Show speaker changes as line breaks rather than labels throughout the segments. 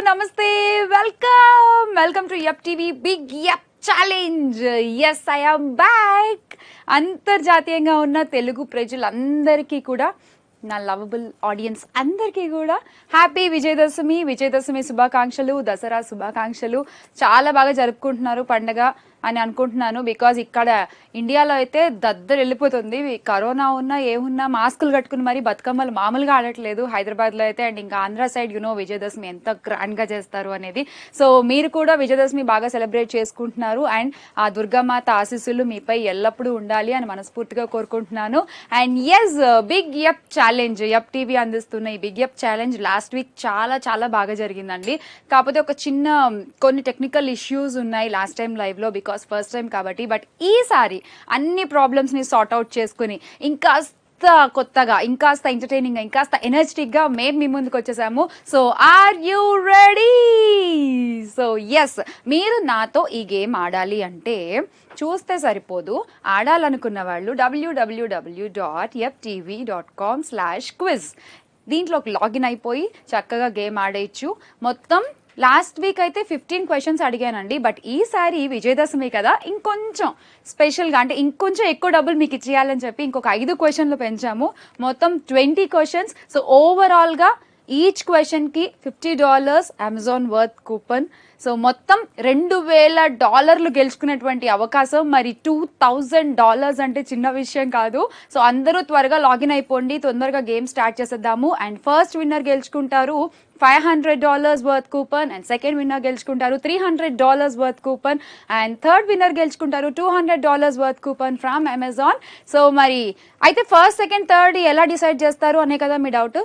నమస్తే, welcome to Yupp TV big yup challenge. Yes, I am back. అంతర్జాతీయంగా ఉన్న తెలుగు ప్రజలందరికీ కూడా, నా లవబుల్ ఆడియన్స్ అందరికీ కూడా హ్యాపీ విజయదశమి శుభాకాంక్షలు, దసరా శుభాకాంక్షలు. చాలా బాగా జరుపుకుంటున్నారు పండగ అని అనుకుంటున్నాను. బికాజ్ ఇక్కడ ఇండియాలో అయితే దద్దరు వెళ్ళిపోతుంది. కరోనా ఉన్నా ఏమున్నా మాస్కులు కట్టుకుని మరి బతుకమ్మలు మామూలుగా ఆడట్లేదు హైదరాబాద్లో అయితే. అండ్ ఇంకా ఆంధ్ర సైడ్ విజయదశమి ఎంత గ్రాండ్గా చేస్తారు అనేది. సో మీరు కూడా విజయదశమి బాగా సెలబ్రేట్ చేసుకుంటున్నారు. అండ్ ఆ దుర్గామాత ఆశీస్సులు మీపై ఎల్లప్పుడూ ఉండాలి అని మనస్ఫూర్తిగా కోరుకుంటున్నాను. And yes, big yup challenge, Yupp TV అందిస్తున్న ఈ big yup challenge last week చాలా బాగా జరిగిందండి. కాకపోతే ఒక కొన్ని టెక్నికల్ ఇష్యూస్ ఉన్నాయి లాస్ట్ టైం లైవ్లో, బికాస్ ఫస్ట్ టైం కాబట్టి. బట్ ఈసారి అన్ని ప్రాబ్లమ్స్ని సార్ట్ అవుట్ చేసుకుని ఇంకాస్త కొత్తగా, ఇంకాస్త ఎంటర్టైనింగ్గా, ఇంకాస్త ఎనర్జెటిక్గా మేము మీ ముందుకు వచ్చేసాము. So are you ready? So yes, మీరు నాతో ఈ గేమ్ ఆడాలి అంటే చూస్తే సరిపోదు. ఆడాలనుకున్న వాళ్ళు www.yaptv.com/quiz దీంట్లోకి లాగిన్ అయిపోయి చక్కగా గేమ్ ఆడేయచ్చు. మొత్తం లాస్ట్ వీక్ అయితే 15 క్వశ్చన్స్ అడిగానండి. బట్ ఈసారి విజయదశమి కదా, ఇంకొంచెం స్పెషల్గా అంటే ఇంకొంచెం ఎక్కువ డబ్బులు మీకు ఇచ్చేయాలని చెప్పి ఇంకొక 5 క్వశ్చన్లు పెంచాము. మొత్తం 20 క్వశ్చన్స్. సో ఓవరాల్గా ఈచ్ క్వశ్చన్కి $50 అమెజాన్ వర్త్ కూపన్. సో మొత్తం $2,000 గెలుచుకునేటువంటి అవకాశం. మరి $2,000 అంటే చిన్న విషయం కాదు. సో అందరూ త్వరగా లాగిన్ అయిపోండి, తొందరగా గేమ్ స్టార్ట్ చేసేద్దాము. అండ్ ఫస్ట్ విన్నర్ గెలుచుకుంటారు $500 worth coupon. And second winner గెలుచుకుంటారు $300 worth coupon. And third winner గెలుచుకుంటారు $200 worth coupon from Amazon. So మరి అయితే ఫస్ట్, సెకండ్, థర్డ్ ఎలా డిసైడ్ చేస్తారు అనే కదా మీ డౌట్.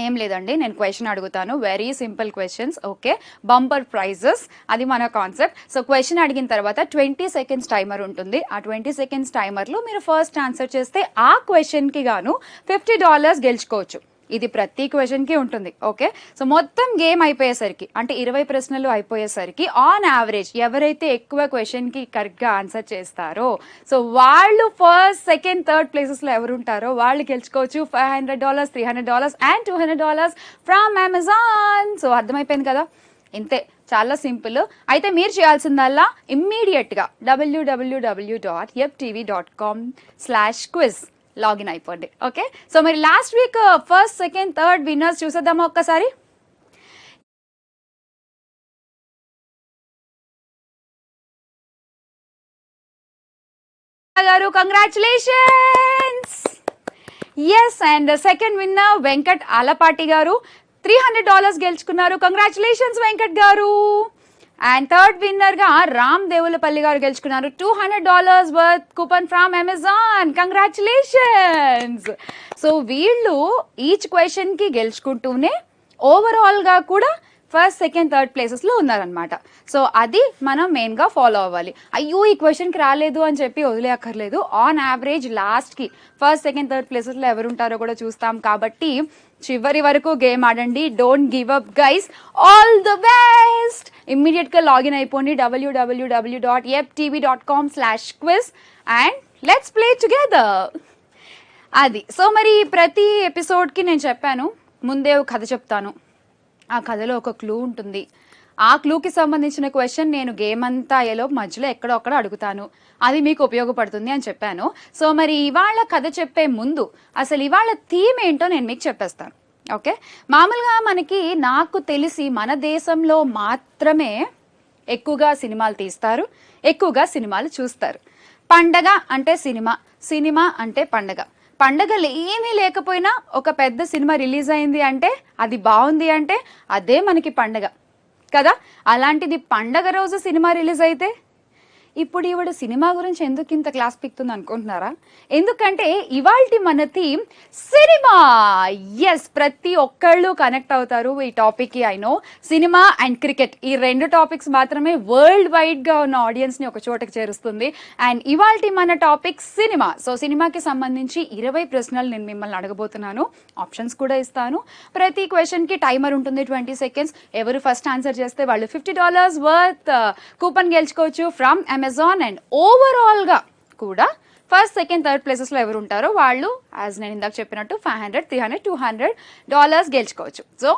ఏం లేదండి, నేను క్వశ్చన్ అడుగుతాను, very simple questions. Okay, bumper prizes, అది మన కాన్సెప్ట్. సో క్వశ్చన్ అడిగిన తర్వాత 20 సెకండ్స్ టైమర్ ఉంటుంది. ఆ 20 సెకండ్స్ టైమర్లో మీరు ఫస్ట్ ఆన్సర్ చేస్తే ఆ క్వశ్చన్కి గాను $50 గెలుచుకోవచ్చు. ఇది ప్రతి క్వశ్చన్కి ఉంటుంది. ఓకే, సో మొత్తం గేమ్ అయిపోయేసరికి అంటే 20 ప్రశ్నలు అయిపోయేసరికి ఆన్ యావరేజ్ ఎవరైతే ఎక్కువ క్వశ్చన్కి కరెక్ట్గా ఆన్సర్ చేస్తారో సో వాళ్ళు ఫస్ట్, సెకండ్, థర్డ్ ప్లేసెస్లో ఎవరు ఉంటారో వాళ్ళు గెలుచుకోవచ్చు $500, $300 అండ్ $200 ఫ్రమ్ అమెజాన్. సో అర్థమైపోయింది కదా, ఇంతే, చాలా సింపుల్. అయితే మీరు చేయాల్సిందల్లా ఇమ్మీడియట్గా www.yaptv.com/quiz లాగిన్ అయిపోండి. ఓకే, సో మరి last week first, second, third winners చూసేద్దామా ఒక్కసారి. గారు congratulations. Yes, and second winner Venkat Alapati గారు $300 గెలుచుకున్నారు. కంగ్రాచులేషన్స్ వెంకట్ గారు. అండ్ థర్డ్ విన్నర్ గా రామ్ దేవులపల్లి గారు గెలుచుకున్నారు $200 worth coupon from Amazon. Congratulations. So వీళ్ళు ఈచ్ క్వశ్చన్ కి గెలుచుకుంటూనే ఓవరాల్ గా కూడా ఫస్ట్, సెకండ్, థర్డ్ ప్లేసెస్లో ఉన్నారనమాట. సో అది మనం మెయిన్గా ఫాలో అవ్వాలి. అయ్యో ఈ క్వశ్చన్కి రాలేదు అని చెప్పి వదిలేయక్కర్లేదు. ఆన్ యావరేజ్ లాస్ట్కి ఫస్ట్, సెకండ్, థర్డ్ ప్లేసెస్లో ఎవరుంటారో కూడా చూస్తాం. కాబట్టి చివరి వరకు గేమ్ ఆడండి. Don't give up guys. All the best. ఇమ్మీడియట్గా లాగిన్ అయిపోండి www.yaptv.com/quiz and let's play together. అది సో మరి ప్రతి ఎపిసోడ్కి నేను చెప్పాను ముందే కథ చెప్తాను, ఆ కథలో ఒక క్లూ ఉంటుంది. ఆ క్లూకి సంబంధించిన క్వశ్చన్ నేను గేమ్ అంతా అయ్యేలో మధ్యలో ఎక్కడో అక్కడ అడుగుతాను, అది మీకు ఉపయోగపడుతుంది అని చెప్పాను. సో మరి ఇవాళ కథ చెప్పే ముందు అసలు ఇవాళ థీమ్ ఏంటో నేను మీకు చెప్పేస్తాను. ఓకే, మామూలుగా నాకు తెలిసి మన దేశంలో మాత్రమే ఎక్కువగా సినిమాలు తీస్తారు, ఎక్కువగా సినిమాలు చూస్తారు. పండగ అంటే సినిమా, సినిమా అంటే పండగ. పండగలు ఏమీ లేకపోయినా ఒక పెద్ద సినిమా రిలీజ్ అయింది అంటే, అది బాగుంది అంటే అదే మనకి పండగ కదా. అలాంటిది పండగ రోజు సినిమా రిలీజ్ అయితే ఇప్పుడు ఈవిడ సినిమా గురించి ఎందుకు ఇంత క్లాస్ పిక్తుంది అనుకుంటున్నారా? ఎందుకంటే ఇవాల్టి మన థీమ్ సినిమా. ఎస్, ప్రతి ఒక్కళ్ళు కనెక్ట్ అవుతారు ఈ టాపిక్కి. I know, cinema and cricket ఈ 2 టాపిక్స్ మాత్రమే వరల్డ్ వైడ్గా ఉన్న ఆడియన్స్ని ఒక చోటకి చేరుస్తుంది. అండ్ ఇవాల్టి మన టాపిక్ సినిమా. సో సినిమాకి సంబంధించి 20 ప్రశ్నలు నేను మిమ్మల్ని అడగబోతున్నాను. ఆప్షన్స్ కూడా ఇస్తాను. ప్రతి క్వశ్చన్కి టైమర్ ఉంటుంది 20 సెకండ్స్. ఎవరు ఫస్ట్ ఆన్సర్ చేస్తే వాళ్ళు $50 వర్త్ కూపన్ గెలుచుకోవచ్చు ఫ్రమ్ అమెజాన్. అండ్ ఓవరాల్గా కూడా ఫస్ట్, సెకండ్, థర్డ్ ప్లేసెస్లో ఎవరు ఉంటారో వాళ్ళు, యాజ్ నేను ఇందాక చెప్పినట్టు $500, $300, $200 గెలుచుకోవచ్చు. So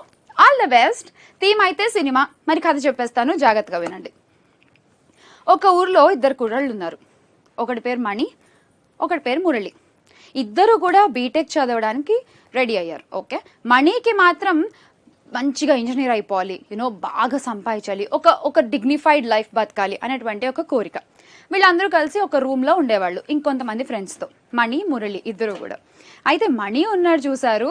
all the best. Theme అయితే సినిమా, మరి కథ చెప్పేస్తాను, జాగ్రత్తగా వినండి. ఒక ఊర్లో ఇద్దరు కుర్రాళ్ళు ఉన్నారు. ఒకటి పేరు మణి, ఒకటి పేరు మురళి. ఇద్దరు కూడా బీటెక్ చదవడానికి రెడీ అయ్యారు. ఓకే, మణికి మాత్రం మంచిగా ఇంజనీర్ అయిపోవాలి, బాగా సంపాదించాలి, ఒక డిగ్నిఫైడ్ లైఫ్ బతకాలి అనేటువంటి ఒక కోరిక. వీళ్ళందరూ కలిసి ఒక రూమ్లో ఉండేవాళ్ళు ఇంకొంతమంది ఫ్రెండ్స్తో, మణి మురళి ఇద్దరు కూడా. అయితే మణి ఉన్నాడు చూసారు,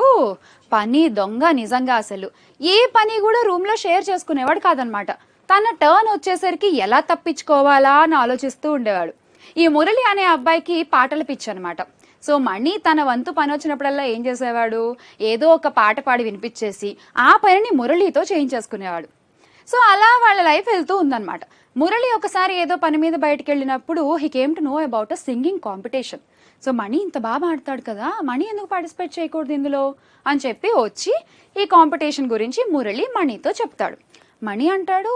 పని దొంగ నిజంగా. అసలు ఏ పని కూడా రూమ్లో షేర్ చేసుకునేవాడు కాదనమాట. తన టర్న్ వచ్చేసరికి ఎలా తప్పించుకోవాలా అని ఆలోచిస్తూ ఉండేవాడు. ఈ మురళి అనే అబ్బాయికి పాటలు పిచ్చి అనమాట. సో మణి తన వంతు పని వచ్చినప్పుడల్లా ఏం చేసేవాడు, ఏదో ఒక పాట పాడి వినిపించేసి ఆ పనిని మురళితో చేయించేసుకునేవాడు. సో అలా వాళ్ళ లైఫ్ వెళ్తూ ఉందన్నమాట. మురళి ఒకసారి ఏదో పని మీద బయటకు వెళ్ళినప్పుడు he came to know about a singing competition. So Mani ఇంత బాగా ఆడతాడు కదా, మణి ఎందుకు పార్టిసిపేట్ చేయకూడదు ఇందులో అని చెప్పి వచ్చి ఈ కాంపిటీషన్ గురించి మురళి మణితో చెప్తాడు. మణి అంటాడు,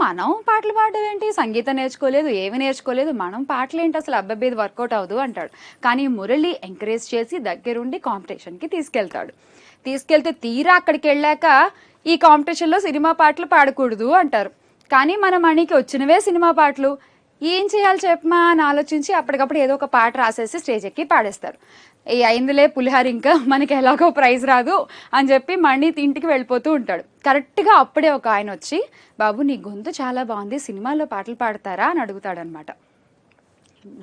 మనం పాటలు పాడడం ఏంటి, సంగీతం నేర్చుకోలేదు, ఏమి నేర్చుకోలేదు, మనం పాటలు ఏంటి, అసలు అబ్బాయి వర్కౌట్ అవ్వదు అంటాడు. కానీ మురళి ఎంకరేజ్ చేసి దగ్గరుండి కాంపిటీషన్కి తీసుకెళ్తే తీరా అక్కడికి వెళ్ళాక ఈ కాంపిటీషన్లో సినిమా పాటలు పాడకూడదు అంటారు. కానీ మన మణికి వచ్చినవే సినిమా పాటలు, ఏం చేయాలి చెప్పమా అని ఆలోచించి అప్పటికప్పుడు ఏదో ఒక పాట రాసేసి స్టేజ్ ఎక్కి పాడేస్తారు. ఈ అయిందులే పులిహార, ఇంకా మనకి ఎలాగో ప్రైజ్ రాదు అని చెప్పి మణి ఇంటికి వెళ్ళిపోతూ ఉంటాడు. కరెక్ట్గా అప్పుడే ఒక ఆయన వచ్చి, బాబు నీ గొంతు చాలా బాగుంది, సినిమాల్లో పాటలు పాడతారా అని అడుగుతాడనమాట.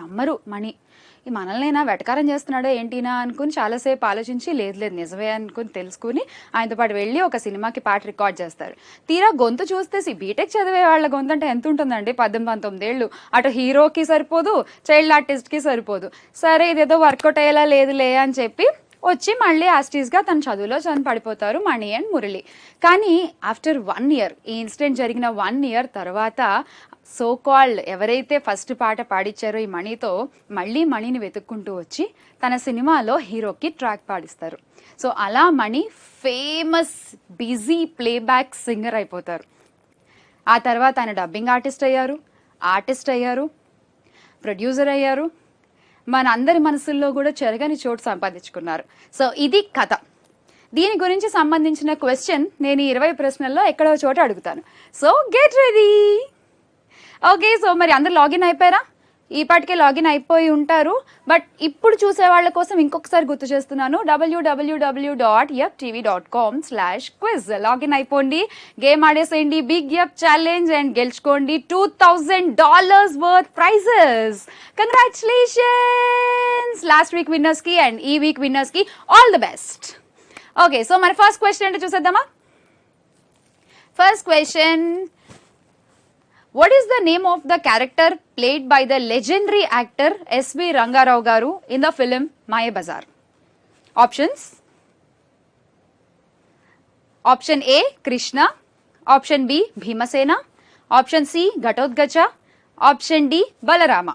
నమ్మరు మణి, ఈ మనల్నైనా వెటకారం చేస్తున్నాడో ఏంటినా అనుకుని చాలాసేపు ఆలోచించి లేదు నిజమే అనుకుని తెలుసుకుని ఆయనతో పాటు వెళ్ళి ఒక సినిమాకి పాట రికార్డ్ చేస్తారు. తీరా గొంతు చూస్తే బీటెక్ చదివే వాళ్ళ గొంతు అంటే ఎంత ఉంటుందండి, 18-19 ఏళ్ళు. అటు హీరోకి సరిపోదు, చైల్డ్ ఆర్టిస్ట్కి సరిపోదు. సరే ఇదేదో వర్కౌట్ అయ్యేలా లేదులే అని చెప్పి వచ్చి మళ్ళీ యాస్టీస్గా తన చదువులో పడిపోతారు మణి అండ్ మురళి. కానీ ఆఫ్టర్ 1 year, ఈ ఇన్సిడెంట్ జరిగిన 1 year తర్వాత సో కాల్డ్ ఎవరైతే ఫస్ట్ పాట పాడిచ్చారో ఈ మణితో, మళ్ళీ మణిని వెతుక్కుంటూ వచ్చి తన సినిమాలో హీరోకి ట్రాక్ పాడిస్తారు. సో అలా మణి ఫేమస్ బిజీ ప్లేబ్యాక్ సింగర్ అయిపోతారు. ఆ తర్వాత ఆయన డబ్బింగ్ ఆర్టిస్ట్ అయ్యారు, ప్రొడ్యూసర్ అయ్యారు, మన అందరి మనసుల్లో కూడా చెరగని చోటు సంపాదించుకున్నారు. సో ఇది కథ. దీని గురించి సంబంధించిన క్వశ్చన్ నేను 20 ప్రశ్నల్లో ఎక్కడో చోట అడుగుతాను. So get ready. Okay, so మరి అందరు లాగిన్ అయిపోయారా? ఈ పాటికే లాగిన్ అయిపోయి ఉంటారు. బట్ ఇప్పుడు చూసే వాళ్ళ కోసం ఇంకొకసారి గుర్తు చేస్తున్నాను, www.yaptv.com/quiz లాగిన్ అయిపోండి, గేమ్ ఆడేసేయండి, బిగ్ యప్ ఛాలెంజ్ అండ్ గెలుచుకోండి $2000 worth prizes. Congratulations last week winners కి అండ్ ఈ వీక్ విన్నర్స్ కి all the best. Okay, so మరి ఫస్ట్ క్వశ్చన్ అంటే చూసేద్దామా. First question, what is the name of the character played by the legendary actor S.V. Rangarao garu in the film Mayabazar? Options: Option A Krishna, Option B Bhimasena, Option C Ghatotkacha, Option D Balarama.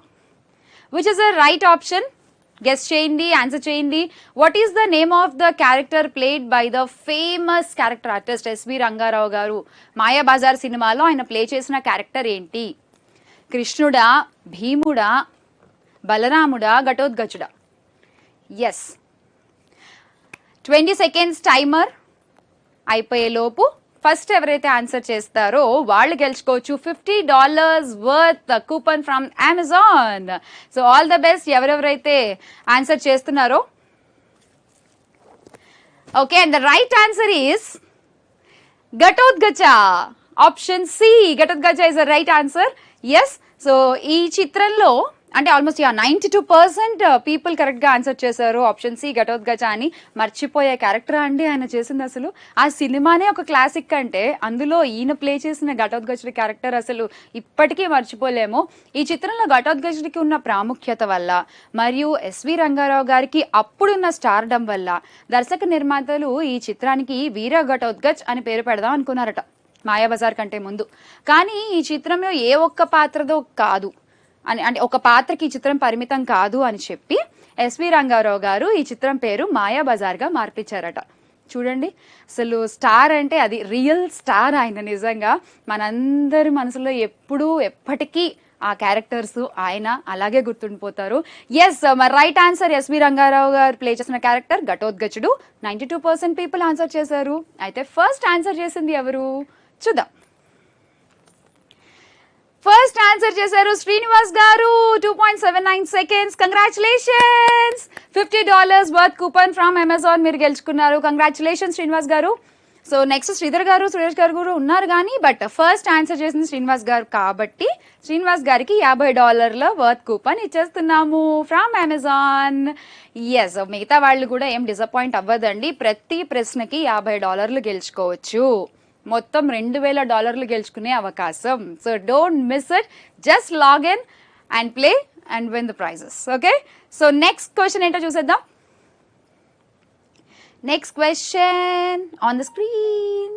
Which is the right option? Guess చేయండి, answer చేయండి. What is the name of the character played by the famous character artist S V Rangarao గారు? మాయాబజార్ సినిమాలో ఆయన play చేసిన character ఏంటి? కృష్ణుడా, భీముడా, బలరాముడా, ఘటోత్కచుడా? ఎస్, 20 seconds టైమర్ అయిపోయేలోపు ఫస్ట్ ఎవరైతే ఆన్సర్ చేస్తారో వాళ్ళు గెలుచుకోవచ్చు $50 worth coupon from Amazon. So all the best ఎవరెవరైతే ఆన్సర్ చేస్తున్నారో. Okay, and the right answer is Ghatotkacha. Option C Ghatotkacha is the right answer. Yes, so ఈ చిత్రంలో అంటే ఆల్మోస్ట్ 92% పీపుల్ కరెక్ట్గా ఆన్సర్ చేశారు ఆప్షన్ సి ఘటోత్కచ అని. మర్చిపోయే క్యారెక్టర్ అండి ఆయన చేసింది. అసలు ఆ సినిమానే ఒక క్లాసిక్ అంటే అందులో ఈయన ప్లే చేసిన ఘటోత్కచుడి క్యారెక్టర్ అసలు ఇప్పటికీ మర్చిపోలేము. ఈ చిత్రంలో ఘటోత్కచుడికి ఉన్న ప్రాముఖ్యత వల్ల మరియు ఎస్వి రంగారావు గారికి అప్పుడున్న స్టార్డమ్ వల్ల దర్శక నిర్మాతలు ఈ చిత్రానికి వీర ఘటోత్కచ్ అని పేరు పెడదాం అనుకున్నారట మాయాబజార్ కంటే ముందు. కానీ ఈ చిత్రంలో ఏ ఒక్క పాత్రదో కాదు అంటే ఒక పాత్రకి ఈ చిత్రం పరిమితం కాదు అని చెప్పి ఎస్వి రంగారావు గారు ఈ చిత్రం పేరు మాయాబజార్గా మార్పించారట. చూడండి, అసలు స్టార్ అంటే అది రియల్ స్టార్ ఆయన. నిజంగా మనందరి మనసులో ఎప్పుడూ ఎప్పటికీ ఆ క్యారెక్టర్స్ ఆయన అలాగే గుర్తుండిపోతారు. ఎస్, మరి రైట్ ఆన్సర్ ఎస్వి రంగారావు గారు ప్లే చేసిన క్యారెక్టర్ ఘటోత్కచుడు. 92% పీపుల్ ఆన్సర్ చేశారు. అయితే ఫస్ట్ ఆన్సర్ చేసింది ఎవరు చూద్దాం. ఫస్ట్ ఆన్సర్ చేశారు శ్రీనివాస్ గారు. 2.79 seconds. Congratulations. $50 worth coupon from Amazon మీరు గెలుచుకున్నారు. కంగ్రాచులేషన్స్ శ్రీనివాస్ గారు. సో నెక్స్ట్ శ్రీధర్ గారు, సురేష్ గారు కూడా ఉన్నారు కానీ బట్ ఫస్ట్ ఆన్సర్ చేసింది శ్రీనివాస్ గారు కాబట్టి శ్రీనివాస్ గారికి $50 వర్త్ కూపన్ ఇచ్చేస్తున్నాము ఫ్రమ్ అమెజాన్. ఎస్, మిగతా వాళ్ళు కూడా ఏం డిసప్పాయింట్ అవ్వదండి. ప్రతి ప్రశ్నకి $50 గెలుచుకోవచ్చు. మొత్తం $2,000 గెలుచుకునే అవకాశం. So don't miss it. Just login and play and win the prizes. Okay, so next question ఏంటో చూసేద్దాం. Next question on the screen.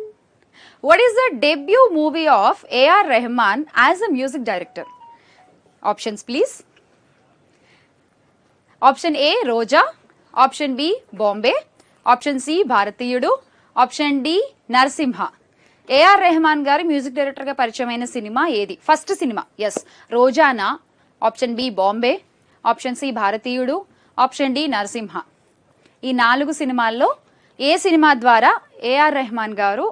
What is the debut movie of A.R. Rahman as a music director? Options please. Option A, Roja. Option B, Bombay. Option C, Bharatiyudu. Option D, Narsimha. A.R. Rahman గారి music director గా పరిచయమైన cinema ఏది? First cinema ఎస్ రోజానా, option B Bombay, option C Bharateeyudu, option D Narasimha. ఈ 4 సినిమాల్లో ఏ cinema ద్వారా ఏఆర్ రెహమాన్ గారు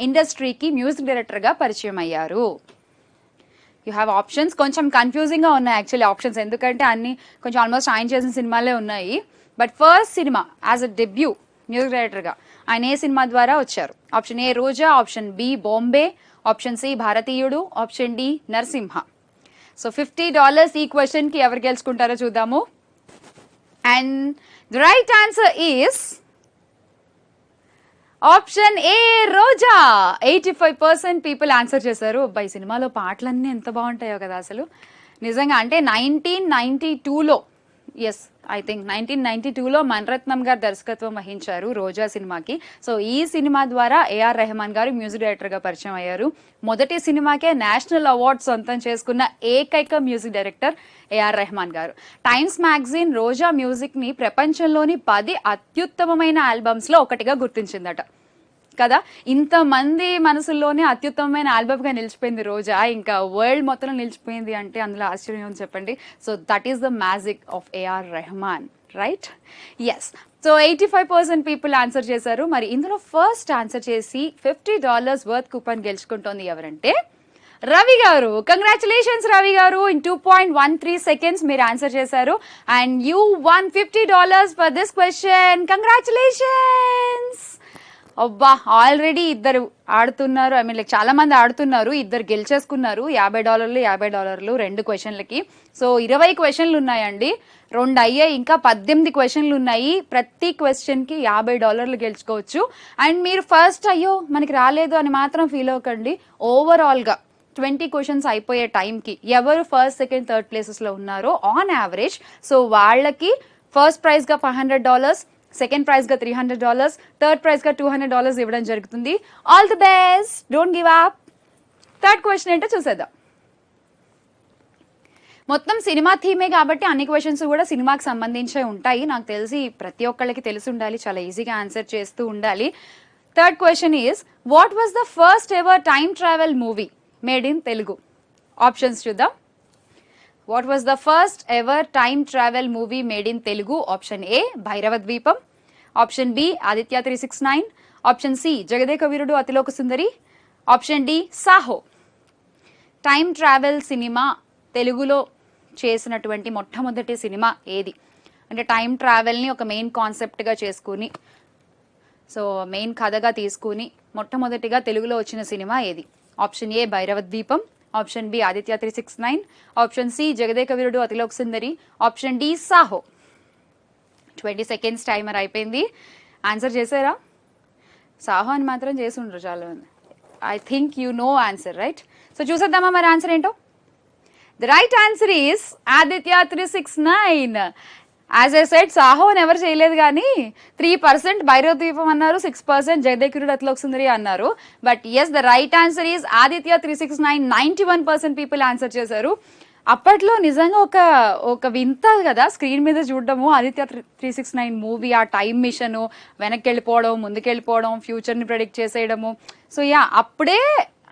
ఇండస్ట్రీకి మ్యూజిక్ డైరెక్టర్గా పరిచయం అయ్యారు? You have options. కొంచెం కన్ఫ్యూజింగ్గా ఉన్నాయి యాక్చువల్లీ ఆప్షన్స్, ఎందుకంటే అన్ని కొంచెం ఆల్మోస్ట్ ఆయన చేసిన సినిమాలే ఉన్నాయి. But first cinema as a debut music డైరెక్టర్గా ఆయన ఏ సినిమా ద్వారా వచ్చారు? Option A Roja, option B Bombay, option C Bharateeyudu, option D Narasimha. సో $50 ఈ క్వశ్చన్కి ఎవరు గెలుచుకుంటారో చూద్దాము. And the right answer is option A, Roja. 85% people answer చేశారు. ఈ సినిమాలో పాటలన్నీ ఎంత బాగుంటాయో కదా అసలు నిజంగా. అంటే 1992లో ఎస్ ఐ థింక్ 1992లో మణిరత్నం గారు దర్శకత్వం వహించారు రోజా సినిమాకి. సో ఈ సినిమా ద్వారా ఏఆర్ రెహమాన్ గారు మ్యూజిక్ డైరెక్టర్గా పరిచయం అయ్యారు. మొదటి సినిమాకే నేషనల్ అవార్డ్ సొంతం చేసుకున్న ఏకైక మ్యూజిక్ డైరెక్టర్ ఏఆర్ రెహమాన్ గారు. టైమ్స్ మ్యాగజైన్ రోజా మ్యూజిక్ని ప్రపంచంలోని 10 అత్యుత్తమమైన ఆల్బమ్స్లో ఒకటిగా గుర్తించిందట కదా. ఇంతమంది మనసుల్లోనే అత్యుత్తమమైన ఆల్బమ్గా నిలిచిపోయింది రోజా, ఇంకా వరల్డ్ మొత్తంలో నిలిచిపోయింది అంటే అందులో ఆశ్చర్యం ఉంది చెప్పండి. So that is the magic of A R Rahman, right? Yes. So 85% people answer చేశారు. మరి ఇందులో ఫస్ట్ ఆన్సర్ చేసి $50 వర్త్ కూపన్ గెలుచుకుంటోంది ఎవరంటే రవి గారు. కంగ్రాచులేషన్స్ రవి గారు. ఇన్ 2.13 seconds మీరు ఆన్సర్ చేశారు and you won $50 for this question. Congratulations. అబ్బా, ఆల్రెడీ ఇద్దరు ఆడుతున్నారు, ఐ మీన్ లైక్ చాలా మంది ఆడుతున్నారు, ఇద్దరు గెలిచేసుకున్నారు. $50 $50 2 క్వశ్చన్లకి. సో 20 క్వశ్చన్లు ఉన్నాయండి, 2 అయ్యాయి, ఇంకా 18 క్వశ్చన్లు ఉన్నాయి. ప్రతి క్వశ్చన్కి $50 గెలుచుకోవచ్చు. అండ్ మీరు ఫస్ట్ అయ్యో మనకి రాలేదు అని మాత్రం ఫీల్ అవ్వకండి. ఓవరాల్గా 20 క్వశ్చన్స్ అయిపోయే టైంకి ఎవరు ఫస్ట్, సెకండ్, థర్డ్ ప్లేసెస్లో ఉన్నారో ఆన్ యావరేజ్ సో వాళ్ళకి ఫస్ట్ ప్రైజ్గా $500, సెకండ్ ప్రైజ్గా $300, థర్డ్ ప్రైజ్గా $200 ఇవ్వడం జరుగుతుంది. All the best, don't give up. Third question ఏంటో చూసేద్దాం. మొత్తం సినిమా థీమే కాబట్టి అన్ని క్వశ్చన్స్ కూడా సినిమాకి సంబంధించే ఉంటాయి. నాకు తెలిసి ప్రతి ఒక్కళ్ళకి తెలిసి ఉండాలి, చాలా ఈజీగా ఆన్సర్ చేస్తూ ఉండాలి. Third question is what was the first ever time travel movie made in Telugu? Options చూద్దాం. What was the first ever time travel movie made in Telugu? Option A, Bhairava Dweepam. Option B, Aditya 369. Option C, Jagadeka Veerudu Atiloka Sundari. Option D, Saho. Time travel cinema తెలుగులో చేసినటువంటి మొట్టమొదటి cinema ఏది? అంటే time ట్రావెల్ని ఒక main కాన్సెప్ట్గా చేసుకుని so main కథగా తీసుకుని మొట్టమొదటిగా తెలుగులో వచ్చిన సినిమా ఏది? Option A Bhairava Dweepam, option B Aditya 369, option C Jagadeka Veerudu Athiloka Sundari, option D Saaho. 20 seconds timer అయిపోయింది. ఆన్సర్ చేసారా? సాహో అని మాత్రం చేసి ఉండరు చాలా మంది. I think you know answer, right? So చూసేద్దామా మరి ఆన్సర్ ఏంటో. The right answer is Aditya 369. As I said Saaho అని ఎవరు చేయలేదు కానీ 3% భైరవ ద్వీపం అన్నారు, 6% జగదేకురుడు అతిలోక్ సుందరి అన్నారు. But yes, the right answer is Aditya 369. 91% people answer చేశారు. అప్పట్లో నిజంగా ఒక వింత కదా స్క్రీన్ మీద చూడడము ఆదిత్య 369 మూవీ. ఆ టైం మిషన్, వెనక్కి వెళ్ళిపోవడం, ముందుకెళ్ళిపోవడం, ఫ్యూచర్ని ప్రెడిక్ట్ చేసేయడము. సో యా, అప్పుడే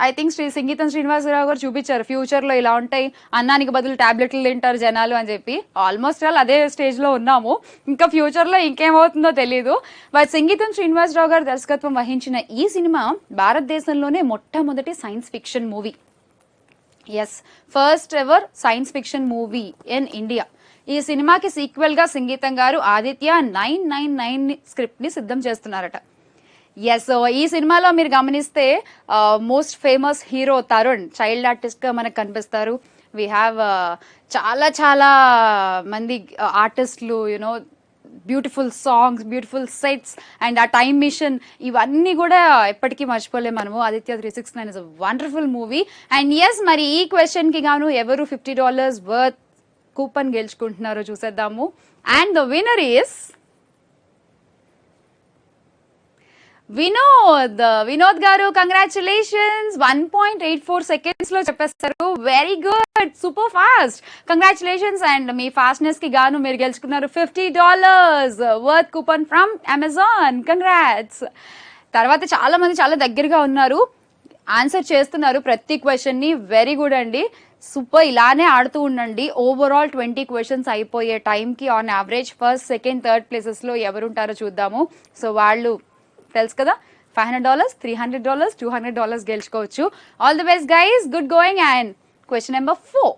ఐ థింక్ సంగీతం శ్రీనివాసరావు గారు చూపించారు ఫ్యూచర్ లో ఇలా ఉంటాయి, అన్నానికి బదులు టాబ్లెట్లు తింటారు జనాలు అని చెప్పి. ఆల్మోస్ట్ ఆల్ అదే స్టేజ్ లో ఉన్నాము. ఇంకా ఫ్యూచర్ లో ఇంకేమవుతుందో తెలియదు. బట్ సంగీతం శ్రీనివాసరావు గారు దర్శకత్వం వహించిన ఈ సినిమా భారతదేశంలోనే మొట్టమొదటి science fiction movie. Yes, first ever science fiction movie in India. ఈ సినిమాకి సీక్వెల్ గా సంగీతం గారు ఆదిత్య 999 స్క్రిప్ట్ ని సిద్ధం చేస్తున్నారట. ఎస్, ఈ సినిమాలో మీరు గమనిస్తే most famous hero Tarun child artist గా మనకు కనిపిస్తారు. వీ హ్యావ్ చాలా చాలా మంది ఆర్టిస్టులు, you know beautiful songs, beautiful sets and ఆ టైమ్ మిషన్, ఇవన్నీ కూడా ఎప్పటికీ మర్చిపోలేము మనము. Aditya 369 is a wonderful movie. And yes, మరి ఈ క్వశ్చన్ కి గాను ఎవరు $50 వర్త్ కూపన్ గెలుచుకుంటున్నారో చూసేద్దాము. And the winner is Vinod గారు. కంగ్రాచులేషన్స్, 1.84 seconds లో చెప్పేస్తారు. Very good, super fast, congratulations. And me fastness కి గాను మీరు గెలుచుకున్నారు $50 worth coupon from Amazon. Congrats. తర్వాత చాలా మంది చాలా దగ్గరగా ఉన్నారు, ఆన్సర్ చేస్తున్నారు ప్రతి క్వశ్చన్ ని. వెరీ గుడ్ అండి, సూపర్. ఇలానే ఆడుతూ ఉండండి. ఓవరాల్ 20 క్వశ్చన్స్ అయిపోయే టైంకి on average first, second, third places లో ఎవరుంటారో చూద్దాము. సో వాళ్ళు తెలుసు కదా, $500, $300, $200 గెలుచుకోవచ్చు. All the best guys, good going. And question number 4,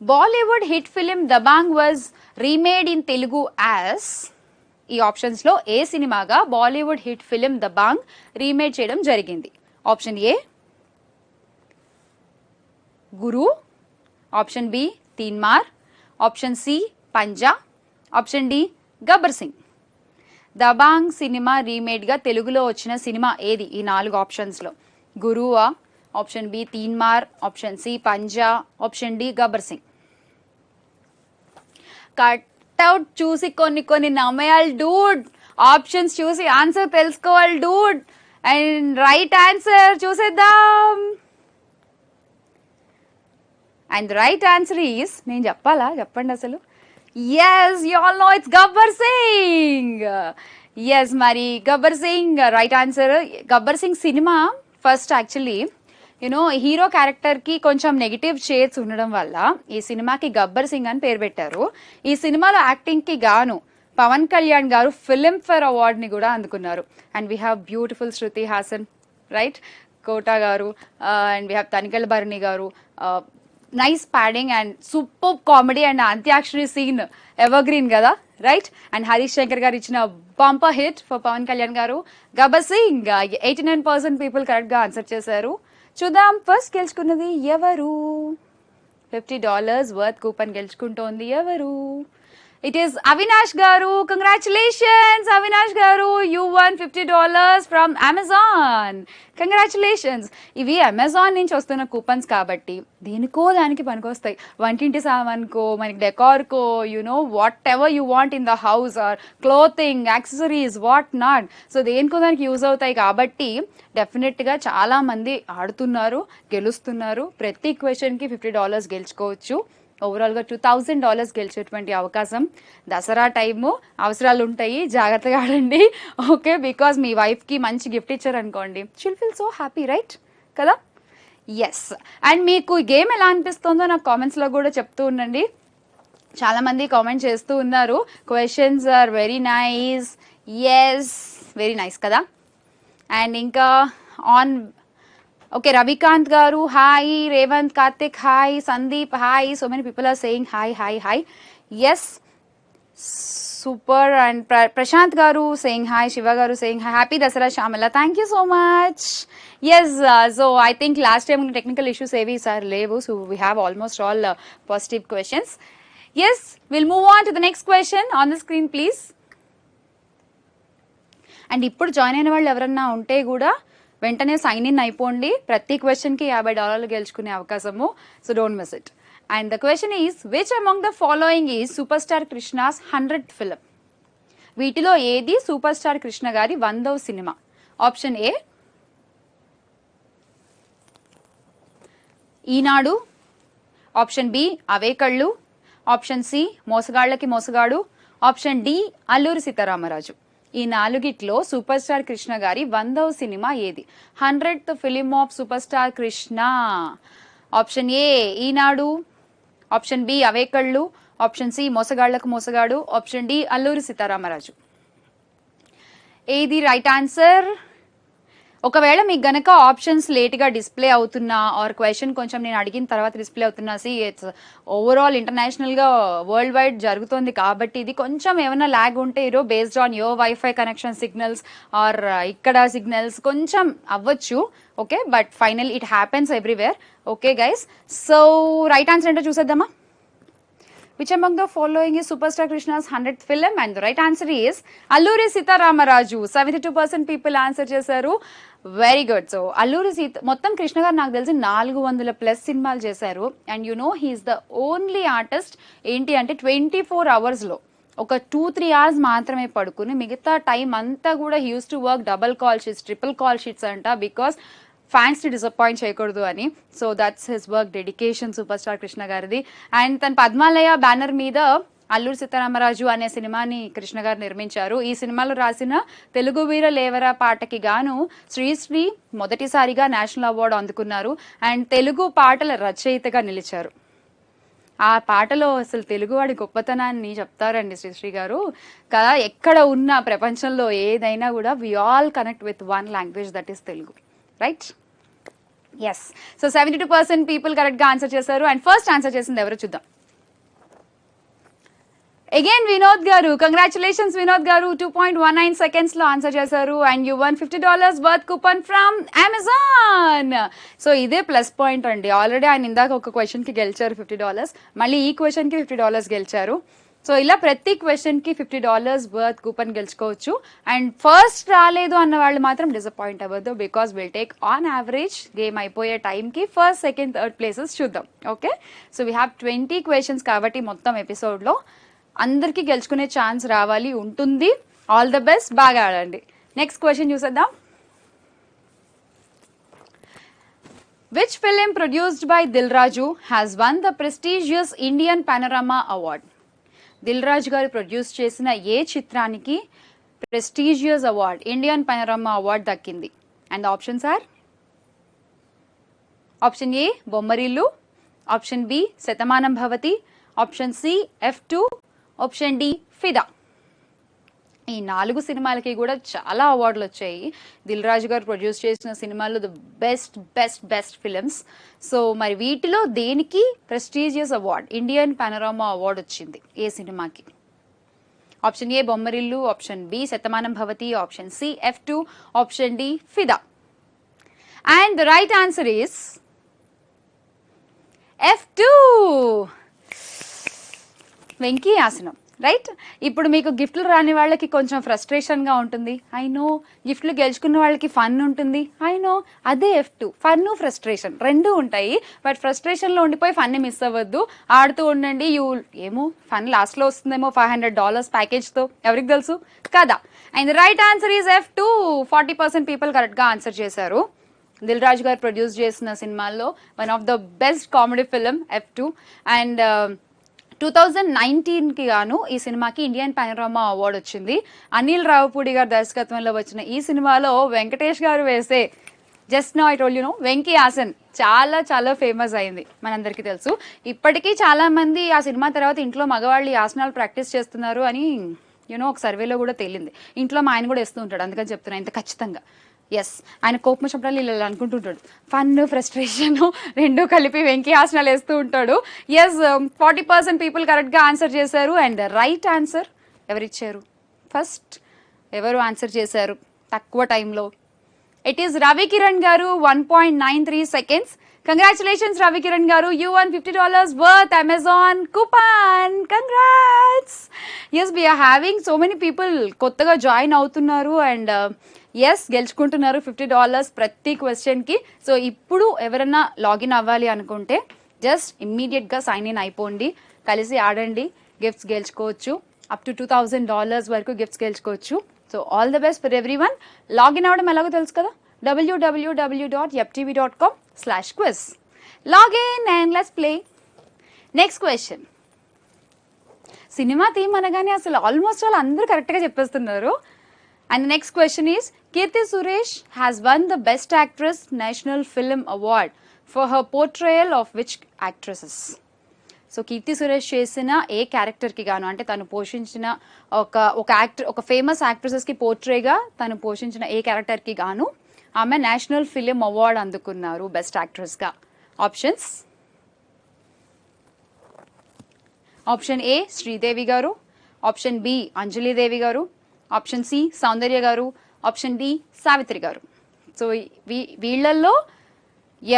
Bollywood hit film Dabangg was remade in Telugu as. ఈ ఆప్షన్స్ లో ఏ సినిమాగా Bollywood hit film Dabangg remade చేయడం జరిగింది? Option A Guru, option B Teenmaar, option C Panja, option D Gabbar Singh. Dabangg cinema remade గా తెలుగులో వచ్చిన సినిమా ఏది ఈ 4 ఆప్షన్స్ లో? గురువా, option B Teenmaar, option C Panja, option D Gabbar Singh. Cutout చూసి కొన్ని నమ్మయాలి డూడ్, ఆప్షన్స్ చూసి ఆన్సర్ తెలుసుకోవాలి డూడ్. అండ్ రైట్ ఆన్సర్ చూసేద్దాం. అండ్ రైట్ ఆన్సర్ ఈస్, నేను చెప్పాలా, చెప్పండి అసలు. Yes, you all know it's Gabbar Singh. Yes, మరి Gabbar Singh right answer. Gabbar Singh cinema first actually you know hero character కి కొంచెం నెగిటివ్ షేడ్స్ ఉండడం వల్ల ఈ సినిమాకి గబ్బర్ సింగ్ అని పేరు పెట్టారు. ఈ సినిమాలో యాక్టింగ్ కి గాను పవన్ కళ్యాణ్ గారు ఫిల్మ్ఫేర్ అవార్డ్ ని కూడా అందుకున్నారు. And we have beautiful Shruti Haasan, right, Kota గారు, and we have Tanikella Bharani గారు. Nice padding and super comedy and antakshari scene evergreen కదా, రైట్. అండ్ హరీష్ శంకర్ గారు ఇచ్చిన bumper hit for Pawan Kalyan గారు. గబ్బర్ సింగ్ 89% పీపుల్ కరెక్ట్ గా ఆన్సర్ చేశారు. చూద్దాం ఫస్ట్ గెలుచుకున్నది ఎవరు? $50 వర్త్ కూపన్ గెలుచుకుంటోంది ఎవరు? ఇట్ ఈస్ అవినాష్ గారు. కంగ్రాచులేషన్స్ అవినాష్ గారు, you won $50 from Amazon. Congratulations. ఇవి అమెజాన్ నుంచి వస్తున్న కూపన్స్ కాబట్టి దేనికో దానికి పనికొస్తాయి. వంటింటి సామాన్కో, మనకి డెకార్కో, you know whatever you want in the house or clothing, accessories, what not. So దేనికో దానికి యూజ్ అవుతాయి కాబట్టి డెఫినెట్గా చాలా మంది ఆడుతున్నారు, గెలుస్తున్నారు. ప్రతి క్వశ్చన్కి $50 గెలుచుకోవచ్చు. ఓవరాల్గా $2000 గెలిచేటువంటి అవకాశం. దసరా టైము, అవసరాలు ఉంటాయి, జాగ్రత్తగా ఆడండి, ఓకే. బికాస్ మీ వైఫ్కి మంచి గిఫ్ట్ ఇచ్చారనుకోండి, she'll feel so happy, right కదా. ఎస్, అండ్ మీకు ఈ గేమ్ ఎలా అనిపిస్తుందో నాకు కామెంట్స్లో కూడా చెప్తూ ఉండండి. చాలామంది కామెంట్ చేస్తూ ఉన్నారు. Questions are very nice. Yes, very nice కదా. అండ్ ఇంకా on okay, Ravikanth garu hi, Revanth, Karthik hi, Sandeep hi. So many people are saying hi hi hi. Yes, super. And Prashanth garu saying hi, Shiva garu saying hi. Happy Dasara Shyamala, thank you so much. Yes, so I think last time technical issues ఏవి sir లేవు. So we have almost all positive questions. Yes, will move on to the next question on the screen please. And ఇప్పుడు join అయిన వాళ్ళు ఎవరన్నా ఉంటే కూడా వెంటనే sign in అయిపోండి. ప్రతి క్వశ్చన్కి $50 గెలుచుకునే అవకాశము. So don't miss it. And the question is, which among the following is super star Krishna's 100th film? వీటిలో ఏది సూపర్ స్టార్ కృష్ణ గారి 100వ cinema? Option A Eenadu, option B Ave Kallu, option C మోసగాళ్ళకి మోసగాడు, ఆప్షన్ డి అల్లూరి సీతారామరాజు. ఈ నాలుగిట్లో సూపర్ స్టార్ కృష్ణ గారి 100వ సినిమా ఏది? 100th film of super star Krishna. Option A Eenadu, option B Ave Kallu, option C మోసగాళ్లకు మోసగాడు, ఆప్షన్ డి అల్లూరి సీతారామరాజు. ఏది రైట్ ఆన్సర్? ఒకవేళ మీకు గనక ఆప్షన్స్ లేట్గా డిస్ప్లే అవుతున్నా ఆర్ క్వశ్చన్ కొంచెం నేను అడిగిన తర్వాత డిస్ప్లే అవుతున్నా, ఇట్స్ ఓవరాల్ ఇంటర్నేషనల్గా వరల్డ్ వైడ్ జరుగుతుంది కాబట్టి ఇది కొంచెం ఏమైనా ల్యాగ్ ఉంటే based on your wifi connection signals or ఇక్కడ సిగ్నల్స్ కొంచెం అవ్వచ్చు. Okay, but final it happens everywhere. Okay guys, so right answer ఏంటో చూసేద్దామా? Which among the following is Superstar Krishna's 100th film? And the right answer is Alluri Sitaramaraaju. 72% people answer చేశారు. Very good. So Alluri మొత్తం కృష్ణ గారు నాకు తెలిసి 400+ సినిమాలు చేశారు. And you know he's the only artist ఏంటి అంటే 24 అవర్స్లో ఒక 2-3 అవర్స్ మాత్రమే పడుకుని మిగతా టైం అంతా కూడా he use to work double call sheets, triple call sheets అంట, బికాస్ ఫ్యాన్స్ ని డిసప్పాయింట్ చేయకూడదు అని. So that's his work dedication super star Krishna గారిది. అండ్ తన పద్మాలయ బ్యానర్ మీద అల్లూరి సీతారామరాజు అనే సినిమాని కృష్ణ గారు నిర్మించారు. ఈ సినిమాలో రాసిన తెలుగు వీర లేవరా పాటకి గాను శ్రీశ్రీ మొదటిసారిగా నేషనల్ అవార్డు అందుకున్నారు అండ్ తెలుగు పాటల రచయితగా నిలిచారు. ఆ పాటలో అసలు తెలుగువాడి గొప్పతనాన్ని చెప్తారండి శ్రీశ్రీ గారు కదా. ఎక్కడ ఉన్న ప్రపంచంలో ఏదైనా కూడా we all connect with one language, that is Telugu. Right? Yes. So 72% people కరెక్ట్గా ఆన్సర్ చేశారు. అండ్ ఫస్ట్ ఆన్సర్ చేసింది ఎవరో చూద్దాం. అగైన్ వినోద్ గారు, కంగ్రాచులేషన్స్ వినోద్ గారు. 2.19 సెకండ్స్లో ఆన్సర్ చేశారు. And you won $50 worth coupon from Amazon. So ఇదే ప్లస్ పాయింట్ అండి. ఆల్రెడీ ఆయన ఇందాక ఒక క్వశ్చన్కి గెలిచారు $50, మళ్ళీ ఈ క్వశ్చన్కి $50 గెలిచారు. సో ఇలా ప్రతి క్వశ్చన్కి $50 వర్త్ కూపన్ గెలుచుకోవచ్చు. అండ్ ఫస్ట్ రాలేదు అన్న వాళ్ళు మాత్రం డిసప్పాయింట్ అవ్వద్దు, because will take on average game అయిపోయే టైంకి ఫస్ట్, సెకండ్, థర్డ్ ప్లేసెస్ చూద్దాం. Okay, so we have 20 questions కాబట్టి మొత్తం ఎపిసోడ్లో అందరికీ గెలుచుకునే ఛాన్స్ రావాలి ఉంటుంది. ఆల్ ద బెస్ట్, బాగా ఆడండి. నెక్స్ట్ క్వశ్చన్ చూసేద్దాం. Which film produced by Dil Raju has won the prestigious Indian Panorama Award? Dil Raju గారు ప్రొడ్యూస్ చేసిన ఏ చిత్రానికి prestigious award, Indian panorama award దక్కింది? And options are option A Bommarillu, option B Shatamanam Bhavathi, option C F2, option D ఫిదా. ఈ 4 సినిమాలకి కూడా చాలా అవార్డులు వచ్చాయి. దిల్ రాజు గారు ప్రొడ్యూస్ చేసిన సినిమాలు the best best best films. So మరి వీటిలో దేనికి prestigious award, Indian panorama award వచ్చింది ఏ సినిమాకి? Option A Bommarillu, option B Shatamanam Bhavathi, option C F2, option D Fidaa. And the right answer is F2, Venky ఆసనం. రైట్? ఇప్పుడు మీకు గిఫ్ట్లు రాని వాళ్ళకి కొంచెం ఫ్రస్ట్రేషన్గా ఉంటుంది, ఐ నో. గిఫ్ట్లు గెలుచుకున్న వాళ్ళకి ఫన్ ఉంటుంది, ఐ నో. అదే F2, ఫన్ ఫ్రస్ట్రేషన్ రెండూ ఉంటాయి. బట్ ఫ్రస్ట్రేషన్లో ఉండిపోయి ఫన్ని మిస్ అవ్వద్దు, ఆడుతూ ఉండండి. ఏమో ఫన్ లాస్ట్లో వస్తుందేమో $500 ప్యాకేజ్తో, ఎవరికి తెలుసు కదా. And right answer is F2. 40% people కరెక్ట్గా ఆన్సర్ చేశారు. దిల్ రాజు గారు ప్రొడ్యూస్ చేసిన సినిమాల్లో one of the best comedy film F2. And 2019కి గాను ఈ సినిమాకి ఇండియన్ పనోరమా అవార్డు వచ్చింది. అనిల్ రావుపూడి గారి దర్శకత్వంలో వచ్చిన ఈ సినిమాలో వెంకటేష్ గారు వేసే just no I told you know Venky ఆసన్ చాలా చాలా ఫేమస్ అయింది, మనందరికీ తెలుసు. ఇప్పటికీ చాలా మంది ఆ సినిమా తర్వాత ఇంట్లో మగవాళ్ళు ఈ ఆసనాలు ప్రాక్టీస్ చేస్తున్నారు అని యూనో ఒక సర్వేలో కూడా తేలింది. ఇంట్లో మా ఆయన కూడా వేస్తూ ఉంటాడు, అందుకని చెప్తున్నా ఇంత ఖచ్చితంగా. ఎస్, ఆయన కోపం వచ్చినప్పుడు ఇలా అనుకుంటుంటాడు, ఫన్ ఫ్రస్ట్రేషన్ రెండూ కలిపి వెంకీ ఆసనాలు వేస్తూ ఉంటాడు. ఎస్, 40% పీపుల్ కరెక్ట్గా ఆన్సర్ చేశారు. అండ్ రైట్ ఆన్సర్ ఎవరిచ్చారు? ఫస్ట్ ఎవరు ఆన్సర్ చేశారు తక్కువ టైంలో? ఇట్ ఈస్ రవి కిరణ్ గారు. 1.93 seconds. Congratulations Ravi Kiran garu, you won $50 worth Amazon coupon. Congrats. Yes, we're having so many people కొత్తగా జాయిన్ అవుతున్నారు అండ్ ఎస్ గెలుచుకుంటున్నారు $50 ప్రతి క్వశ్చన్కి. సో ఇప్పుడు ఎవరైనా లాగిన్ అవ్వాలి అనుకుంటే జస్ట్ ఇమ్మీడియట్గా సైన్ ఇన్ అయిపోండి, కలిసి ఆడండి, గిఫ్ట్స్ గెలుచుకోవచ్చు. అప్ టు $2000 వరకు గిఫ్ట్స్ గెలుచుకోవచ్చు. So all the best for every one. Login అవ్వడం ఎలాగో తెలుసు కదా, www.yaptv.com/quiz. Login and let's play. Next question. Cinema theme అనగానే అసలు ఆల్మోస్ట్ వాళ్ళు అందరూ కరెక్ట్గా చెప్పేస్తున్నారు. And the next question is, Kirti Suresh has won the Best Actress National Film Award for her portrayal of which actresses? So Keerthy Suresh చేసిన ఏ క్యారెక్టర్కి గాను, అంటే తను పోషించిన ఒక ఫేమస్ యాక్ట్రెసెస్కి పోర్ట్రేగా తను పోషించిన ఏ క్యారెక్టర్కి గాను ఆమె నేషనల్ ఫిలిం అవార్డ్ అందుకున్నారు బెస్ట్ యాక్ట్రెస్గా? ఆప్షన్స్: ఆప్షన్ ఏ శ్రీదేవి గారు, ఆప్షన్ బి అంజలిదేవి గారు, ఆప్షన్ సి సౌందర్య గారు, ఆప్షన్ డి సావిత్రి గారు. సో వీళ్ళల్లో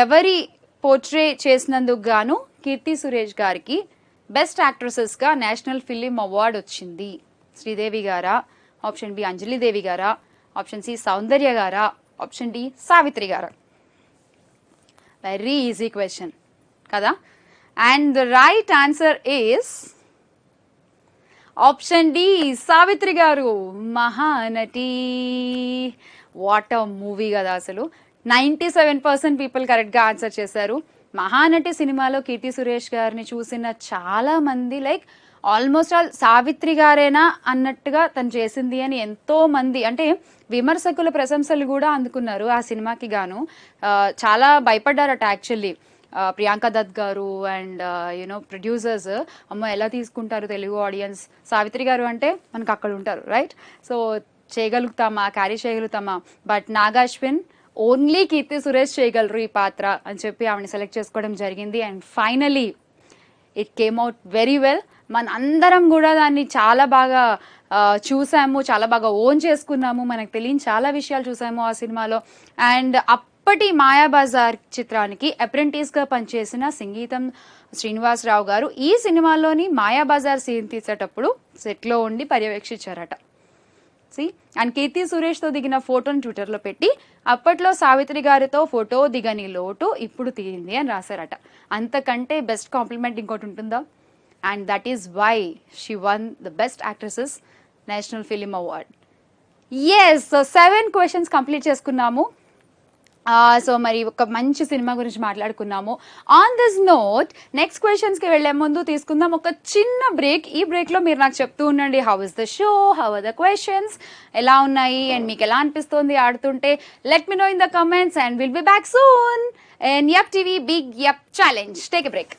ఎవరి పోర్ట్రే చేసినందుకు గాను కీర్తి సురేష్ గారికి బెస్ట్ యాక్ట్రెసెస్గా నేషనల్ ఫిలిం అవార్డ్ వచ్చింది? శ్రీదేవి గారా, ఆప్షన్ బి అంజలిదేవి గారా, ఆప్షన్ సి సౌందర్య గారా, ఆప్షన్ డి సావిత్రి గారా? వెరీ ఈజీ క్వశ్చన్ కదా. And the right answer is option D Savitri garu. Mahanati. What a movie కదా అసలు. 97% పీపుల్ కరెక్ట్గా ఆన్సర్ చేశారు. మహానటి సినిమాలో కీర్తి సురేష్ గారిని చూసిన చాలా మంది లైక్ ఆల్మోస్ట్ ఆల్ సావిత్రి గారేనా అన్నట్టుగా తను చేసింది అని ఎంతో మంది, అంటే విమర్శకుల ప్రశంసలు కూడా అందుకున్నారు ఆ సినిమాకి గాను. చాలా భయపడ్డారట యాక్చువల్లీ ప్రియాంక దత్ గారు అండ్ ప్రొడ్యూసర్స్. అమ్మ ఎలా తీసుకుంటారు తెలుగు ఆడియన్స్, సావిత్రి గారు అంటే మనకు అక్కడ ఉంటారు రైట్, సో చేయగలుగుతామా, క్యారీ చేయగలుగుతామా. బట్ నాగాశ్విన్ ఓన్లీ కీర్తి సురేష్ చేయగలరు ఈ పాత్ర అని చెప్పి ఆవిడని సెలెక్ట్ చేసుకోవడం జరిగింది. And finally it came out very well. మన అందరం కూడా దాన్ని చాలా బాగా చూసాము, చాలా బాగా ఓన్ చేసుకున్నాము, మనకు తెలియని చాలా విషయాలు చూసాము ఆ సినిమాలో. అండ్ అప్పటి మాయాబజార్ చిత్రానికి అప్రెంటిస్గా పనిచేసిన సంగీతం శ్రీనివాసరావు గారు ఈ సినిమాలోని మాయాబజార్ సీన్ తీసేటప్పుడు సెట్లో ఉండి పర్యవేక్షించారట. అండ్ కీర్తి సురేష్తో దిగిన ఫోటోని ట్విట్టర్లో పెట్టి అప్పట్లో సావిత్రి గారితో ఫోటో దిగని లోటు ఇప్పుడు తీరింది అని రాశారట. అంతకంటే బెస్ట్ కాంప్లిమెంట్ ఇంకోటి ఉంటుందా? And that is why she won the best actresses national film award. Yes, so 7 questions complete చేసుకున్నాము. సో మరి ఒక మంచి సినిమా గురించి మాట్లాడుకున్నాము. ఆన్ దిస్ నోట్ నెక్స్ట్ క్వశ్చన్స్కి వెళ్లే ముందు తీసుకుందాం ఒక చిన్న బ్రేక్. ఈ బ్రేక్లో మీరు నాకు చెప్తూ ఉండండి, how is the show, how are the questions, ఎలా ఉన్నాయి అండ్ మీకు ఎలా అనిపిస్తుంది ఆడుతుంటే. Let me know in the comments and will be back soon in Yupp TV big yup challenge. Take a break.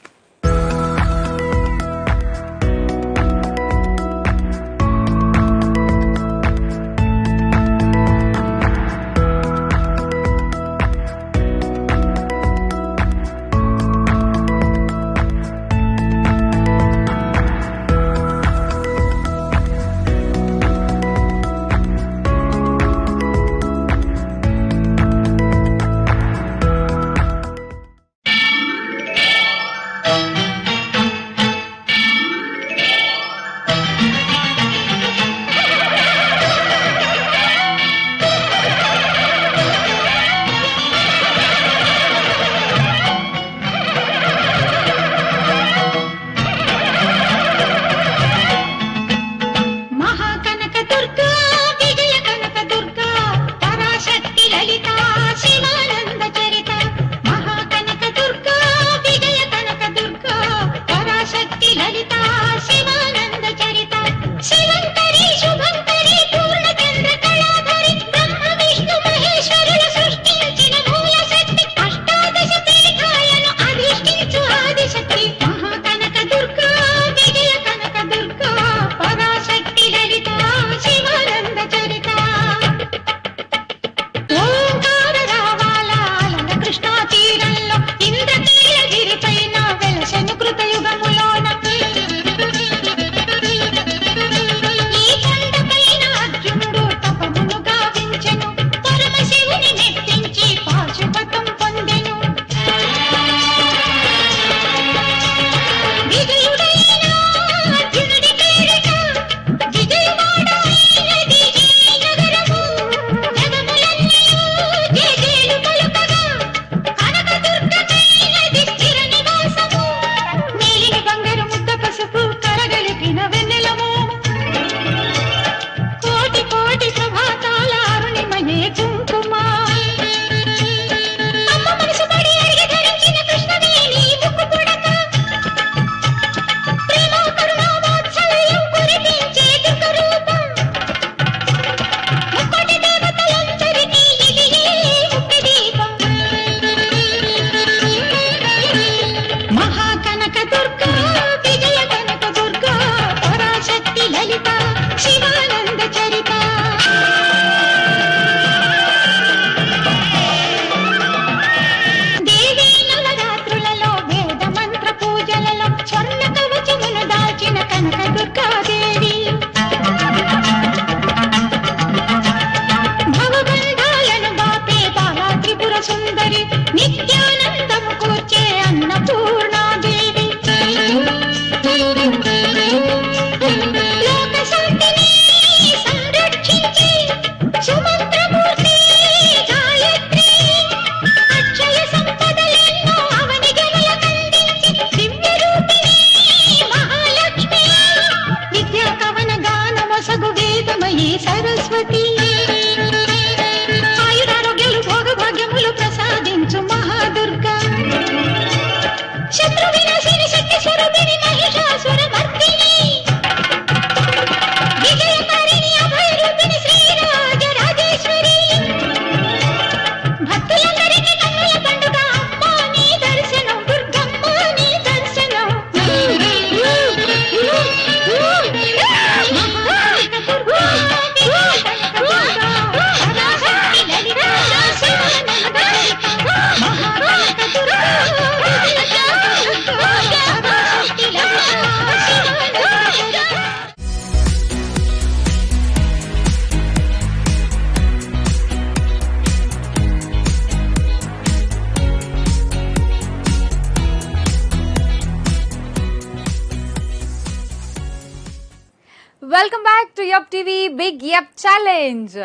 Back to Yupp TV big yup challenge.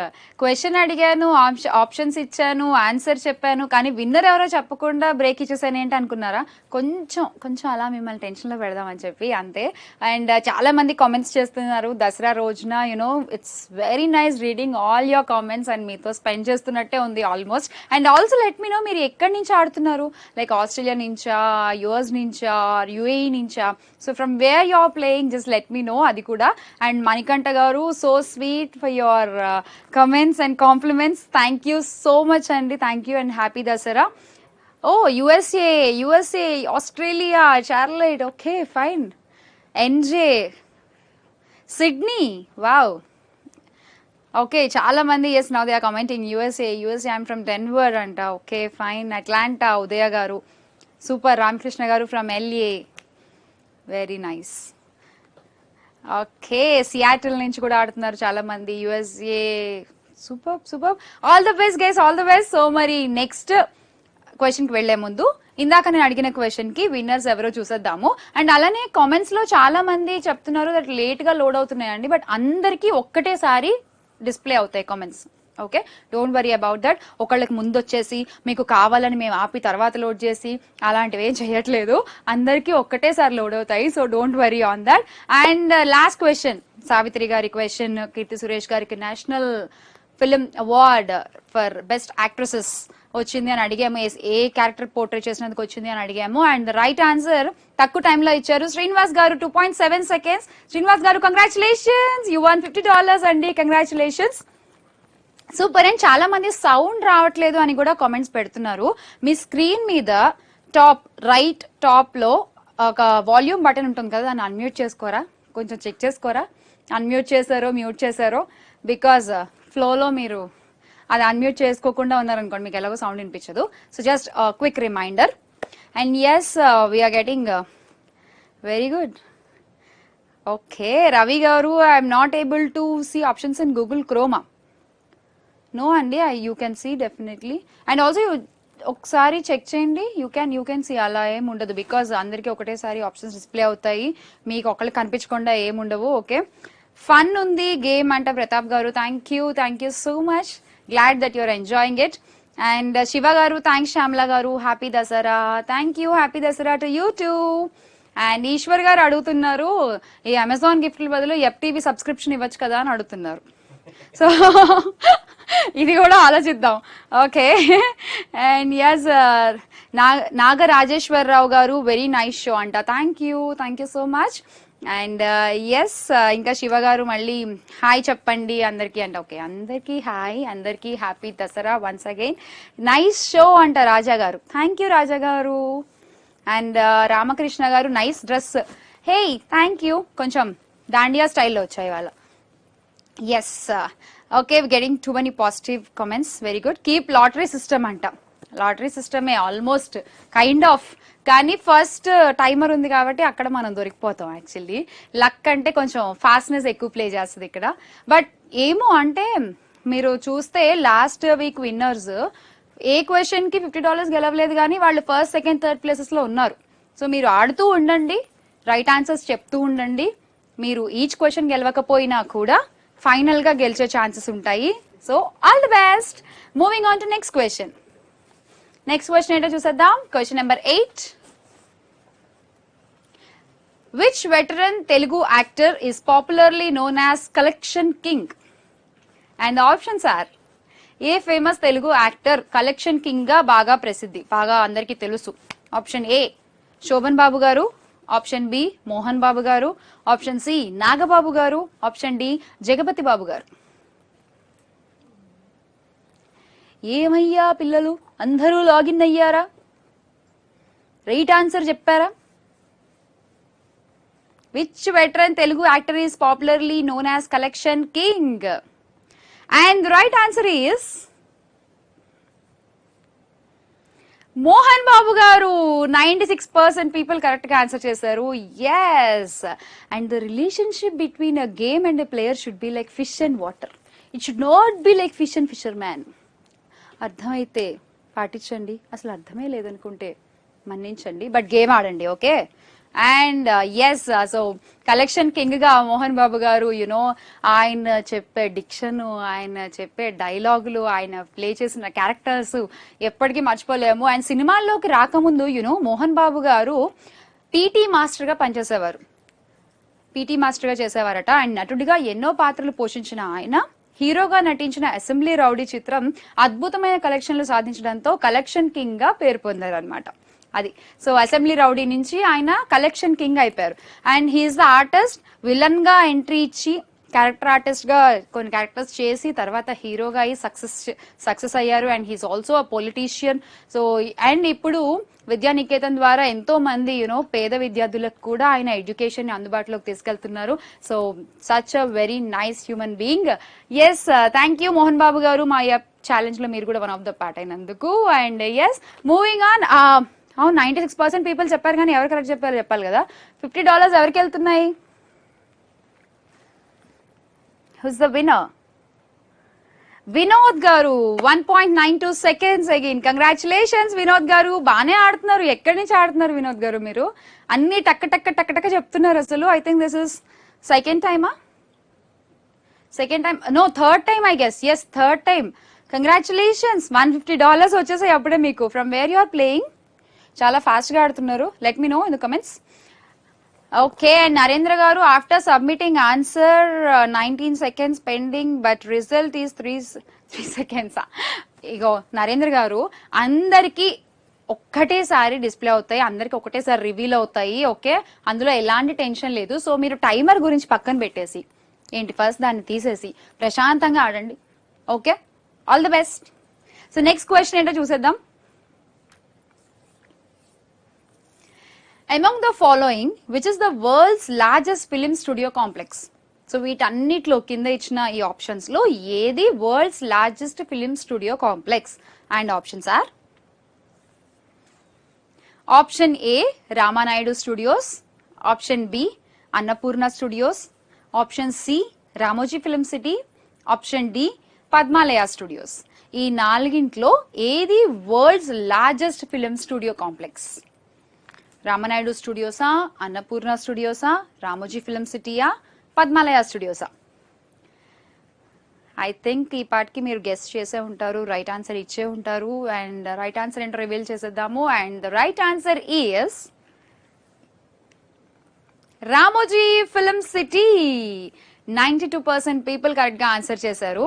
Question అడిగాను, options ఇచ్చాను, answer చెప్పాను, కానీ winner ఎవరో చెప్పకుండా break ఇచ్చేసాను ఏంటి అనుకున్నారా? కొంచెం అలా మిమ్మల్ని టెన్షన్లో పెడదామని చెప్పి అంతే. అండ్ చాలా మంది కామెంట్స్ చేస్తున్నారు దసరా రోజున. You know it's very nice reading all your comments and మీతో స్పెండ్ చేస్తున్నట్టే ఉంది almost. And also let me know మీరు ఎక్కడి నుంచి ఆడుతున్నారు, లైక్ ఆస్ట్రేలియా నుంచా, యుఎస్ నుంచా, యుఏఈ నుంచా? So from where you are playing just let me know అది కూడా. అండ్ మణికంఠ గారు, so sweet for your comments and compliments. Thank you so much అండి, thank you and happy Dasara. Oh USA, Australia, Charlotte, okay fine. NJ, Sydney, wow. Okay, చాలా మంది as now they are commenting USA I'm from Denver అంట. Okay fine. Atlanta, Udaya గారు super. Ramakrishna గారు from LA, very nice. Okay, Seattle నుంచి కూడా ఆడుతున్నారు చాలా మంది. USA, super. All the best guys, all the best. So మరి నెక్స్ట్ క్వశ్చన్ కి వెళ్లే ముందు ఇందాక నేను అడిగిన క్వశ్చన్ కి విన్నర్స్ ఎవరో చూసేద్దాము. అండ్ అలానే కామెంట్స్ లో చాలా మంది చెప్తున్నారు దట్ లేట్ గా లోడ్ అవుతున్నాయండి, బట్ అందరికీ ఒక్కటేసారి డిస్ప్లే అవుతాయి comments. Okay, don't worry about that. ఒకళ్ళకి ముందు వచ్చేసి మీకు కావాలని మేము ఆపి తర్వాత లోడ్ చేసి అలాంటివి ఏం చేయట్లేదు, అందరికీ ఒక్కటేసారి లోడ్ అవుతాయి. So don't worry on that. And last question, Savitri గారి క్వశ్చన్, కీర్తి సురేష్ గారికి national film award for best actresses వచ్చింది అని అడిగాము, ఏ క్యారెక్టర్ పోర్ట్రే చేసినందుకు వచ్చింది అని అడిగాము. అండ్ రైట్ ఆన్సర్ తక్కువ టైంలో ఇచ్చారు శ్రీనివాస్ గారు, 2.7 seconds. శ్రీనివాస్ గారు కంగ్రాచులేషన్స్, యూ వన్ $50 అండి, కంగ్రాచులేషన్స్. సూపర్. అండ్ చాలా మంది సౌండ్ రావట్లేదు అని కూడా కామెంట్స్ పెడుతున్నారు. మీ స్క్రీన్ మీద రైట్ టాప్ లో ఒక వాల్యూమ్ బటన్ ఉంటుంది కదా, దాన్ని అన్మ్యూట్ చేసుకోరా, కొంచెం చెక్ చేసుకోరా, అన్మ్యూట్ చేశారో మ్యూట్ చేశారో. బికాజ్ ఫ్లోలో మీరు అది అన్మ్యూట్ చేసుకోకుండా ఉన్నారనుకోండి మీకు ఎలాగో సౌండ్ వినిపించదు. So just quick reminder. And yes we're getting very good. Okay, Ravi గారు, I'm not able to see options in Google Chrome. No అండి, you can see definitely. And also ఒకసారి చెక్ చేయండి, యూ కెన్ సీ. అలా ఏం ఉండదు, because అందరికీ ఒకటేసారి options display అవుతాయి, మీకు ఒకళ్ళు కనిపించకుండా ఏముండవు. ఓకే, ఫన్ ఉంది గేమ్ అంట Pratap garu. Thank you so much, glad that you're enjoying it. And Shiva garu, thanks. Shyamala garu, happy Dasara. Thank you, happy Dasara to you too. And Eshwar garu అడుగుతున్నారు, ఈ అమెజాన్ గిఫ్ట్ల బదులు FTV సబ్స్క్రిప్షన్ ఇవ్వచ్చు కదా అని అడుగుతున్నారు. సో ఇది కూడా ఆలోచిద్దాం. Okay, and yes Naga Rajeshwararao garu, very nice show అంట. Thank you so much. And yes ఇంకా శివ గారు మళ్ళీ హాయ్ చెప్పండి అందరికీ అంట. ఓకే, అందరికీ హాయ్, అందరికీ happy Dasara once again. Nice show అంట రాజా గారు. థ్యాంక్ యూ రాజా గారు. And Ramakrishna garu, nice dress. Hey thank you, కొంచెం దాండియా స్టైల్లో వచ్చాయి వాళ్ళ. Yes okay, getting too many positive comments, very good. Keep lottery system అంట. లాటరీ సిస్టమే ఆల్మోస్ట్ కైండ్ ఆఫ్, కానీ ఫస్ట్ టైమర్ ఉంది కాబట్టి అక్కడ మనం దొరికిపోతాం. యాక్చువల్లీ లక్ అంటే కొంచెం ఫాస్ట్నెస్ ఎక్కువ ప్లే చేస్తుంది ఇక్కడ. బట్ ఏమో అంటే మీరు చూస్తే లాస్ట్ వీక్ విన్నర్స్ ఏ క్వశ్చన్ కి $50 గెలవలేదు, కానీ వాళ్ళు ఫస్ట్ సెకండ్ థర్డ్ ప్లేసెస్ లో ఉన్నారు. సో మీరు ఆడుతూ ఉండండి, రైట్ ఆన్సర్స్ చెప్తూ ఉండండి. మీరు ఈచ్ క్వశ్చన్ గెలవకపోయినా కూడా ఫైనల్ గా గెలిచే ఛాన్సెస్ ఉంటాయి. So all the best. Moving on to next question. Next question ఏంటో చూసేద్దాం. Question number 8. Which veteran Telugu actor is popularly known as collection king? And options are: A famous Telugu actor collection king గా బాగా ప్రసిద్ధి, బాగా అందరికీ తెలుసు? Option A Shobhan బాబు గారు, option B Mohan Babu గారు, ఆప్షన్ సి నాగబాబు గారు, ఆప్షన్ డి జగపతి బాబు గారు. ఏమయ్యా పిల్లలు, అందరూ లాగిన్ అయ్యారా? రైట్ ఆన్సర్ చెప్పారా? Which veteran Telugu actor is popularly known as collection king? And the right answer is Mohan Babu గారు. 96% పీపుల్ కరెక్ట్ గా ఆన్సర్ చేశారు. Yes. And the relationship between a game and a player should be like fish and water. It should not be like fish and fisherman. అర్థమైతే పాటించండి, అసలు అర్థమే లేదనుకుంటే మన్నించండి, but game ఆడండి. Okay, and yes so collection king గా మోహన్ బాబు గారు ఆయన చెప్పే డిక్షన్, ఆయన చెప్పే డైలాగులు, ఆయన ప్లే చేసిన క్యారెక్టర్స్ ఎప్పటికీ మర్చిపోలేము. అండ్ సినిమాల్లోకి రాకముందు మోహన్ బాబు గారు పీటీ మాస్టర్ గా పనిచేసేవారు, పీటీ మాస్టర్ గా చేసేవారట. అండ్ నటుడిగా ఎన్నో పాత్రలు పోషించిన ఆయన హీరోగా నటించిన అసెంబ్లీ రౌడీ చిత్రం అద్భుతమైన కలెక్షన్లు సాధించడంతో కలెక్షన్ కింగ్ గా పేరు పొందారు అనమాట. అది సో అసెంబ్లీ రౌడీ నుంచి ఆయన కలెక్షన్ కింగ్ అయిపోయారు. And he's the artist, villain గా ఎంట్రీ ఇచ్చి క్యారెక్టర్ ఆర్టిస్ట్ గా కొన్ని క్యారెక్టర్స్ చేసి తర్వాత హీరోగా అయ్యి సక్సెస్ అయ్యారు. And he's also a politician. So and ఇప్పుడు విద్యానికేతన్ ద్వారా ఎంతో మంది పేద విద్యార్థులకు కూడా ఆయన ఎడ్యుకేషన్ ని అందుబాటులోకి తీసుకెళ్తున్నారు. So such a very nice human being. Yes thank you Mohan Babu గారు, మా ఛాలెంజ్ లో మీరు కూడా వన్ ఆఫ్ ద పార్ట్ అయినందుకు. And yes moving on. అవును 96% పీపుల్ చెప్పారు, కానీ ఎవరు కరెక్ట్ చెప్పారు చెప్పాలి కదా. $50 ఎవరికి వెళ్తున్నాయి? Who's the winner? వినోద్ గారు 1.92 seconds అగైన్. కంగ్రాచులేషన్స్ వినోద్ గారు, బానే ఆడుతున్నారు. ఎక్కడి నుంచి ఆడుతున్నారు వినోద్ గారు? మీరు అన్ని టక్క టక్క టక్క టక్క చెప్తున్నారు అసలు. I think this is second టైమా? Second time? No, third time I guess. Yes, third time. Congratulations, $150 వచ్చేసాయి అప్పుడే మీకు. From where you are playing? చాలా ఫాస్ట్ గా ఆడుతున్నారు. Let me know in the comments. Okay, and Narendra గారు after submitting answer 19 seconds pending but result is 3 seconds. ఇగో నరేంద్ర గారు, అందరికి ఒక్కటేసారి డిస్ప్లే అవుతాయి, అందరికి ఒకటేసారి రివీల్ అవుతాయి. ఓకే, అందులో ఎలాంటి టెన్షన్ లేదు. సో మీరు టైమర్ గురించి పక్కన పెట్టేసి ఫస్ట్ దాన్ని తీసేసి ప్రశాంతంగా ఆడండి. Okay, all the best. So next question ఏంటో చూసేద్దాం. Among the following, which is the world's largest film studio complex? So వీటన్నిటిలో కింద ఇచ్చిన ఈ ఆప్షన్స్ లో ఏది world's largest film studio complex? And options are: option A Ramanaidu studios, option B Annapurna studios, option C Ramoji film city, option D Padmalaya studios. ఈ నాలుగింట్లో ఏది world's largest film studio complex? Ramanaidu స్టూడియోసా, అన్నపూర్ణ స్టూడియోసా, రామోజీ ఫిల్మ్ సిటీయా, పద్మాలయ స్టూడియోసా? ఐ థింక్ ఈ పార్ట్కి మీరు గెస్ట్ చేసే ఉంటారు, రైట్ ఆన్సర్ ఇచ్చే ఉంటారు. అండ్ రైట్ ఆన్సర్ ఏంటో రివీల్ చేసేద్దాము. And the right answer is Ramoji film city. 92% people correct గా ఆన్సర్ చేశారు.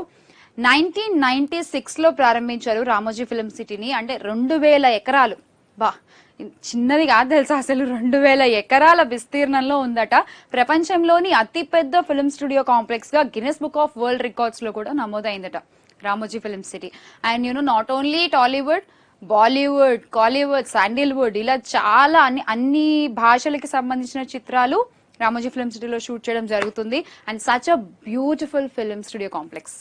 1996 లో ప్రారంభించారు రామోజీ ఫిల్మ్ సిటీని. అంటే 2000 ఎకరాలు. బా, చిన్నది కాదు తెలుసా అసలు. 2000 ఎకరాల విస్తీర్ణంలో ఉందట. ప్రపంచంలోని అతిపెద్ద ఫిల్మ్ స్టూడియో కాంప్లెక్స్ గా Guinness book of world records లో కూడా నమోదైందట Ramoji film city. And not only Tollywood, Bollywood, Kollywood, Sandalwood, ఇలా చాలా అన్ని భాషలకి సంబంధించిన చిత్రాలు రామోజీ ఫిల్మ్ సిటీలో షూట్ చేయడం జరుగుతుంది. And such a beautiful film studio complex.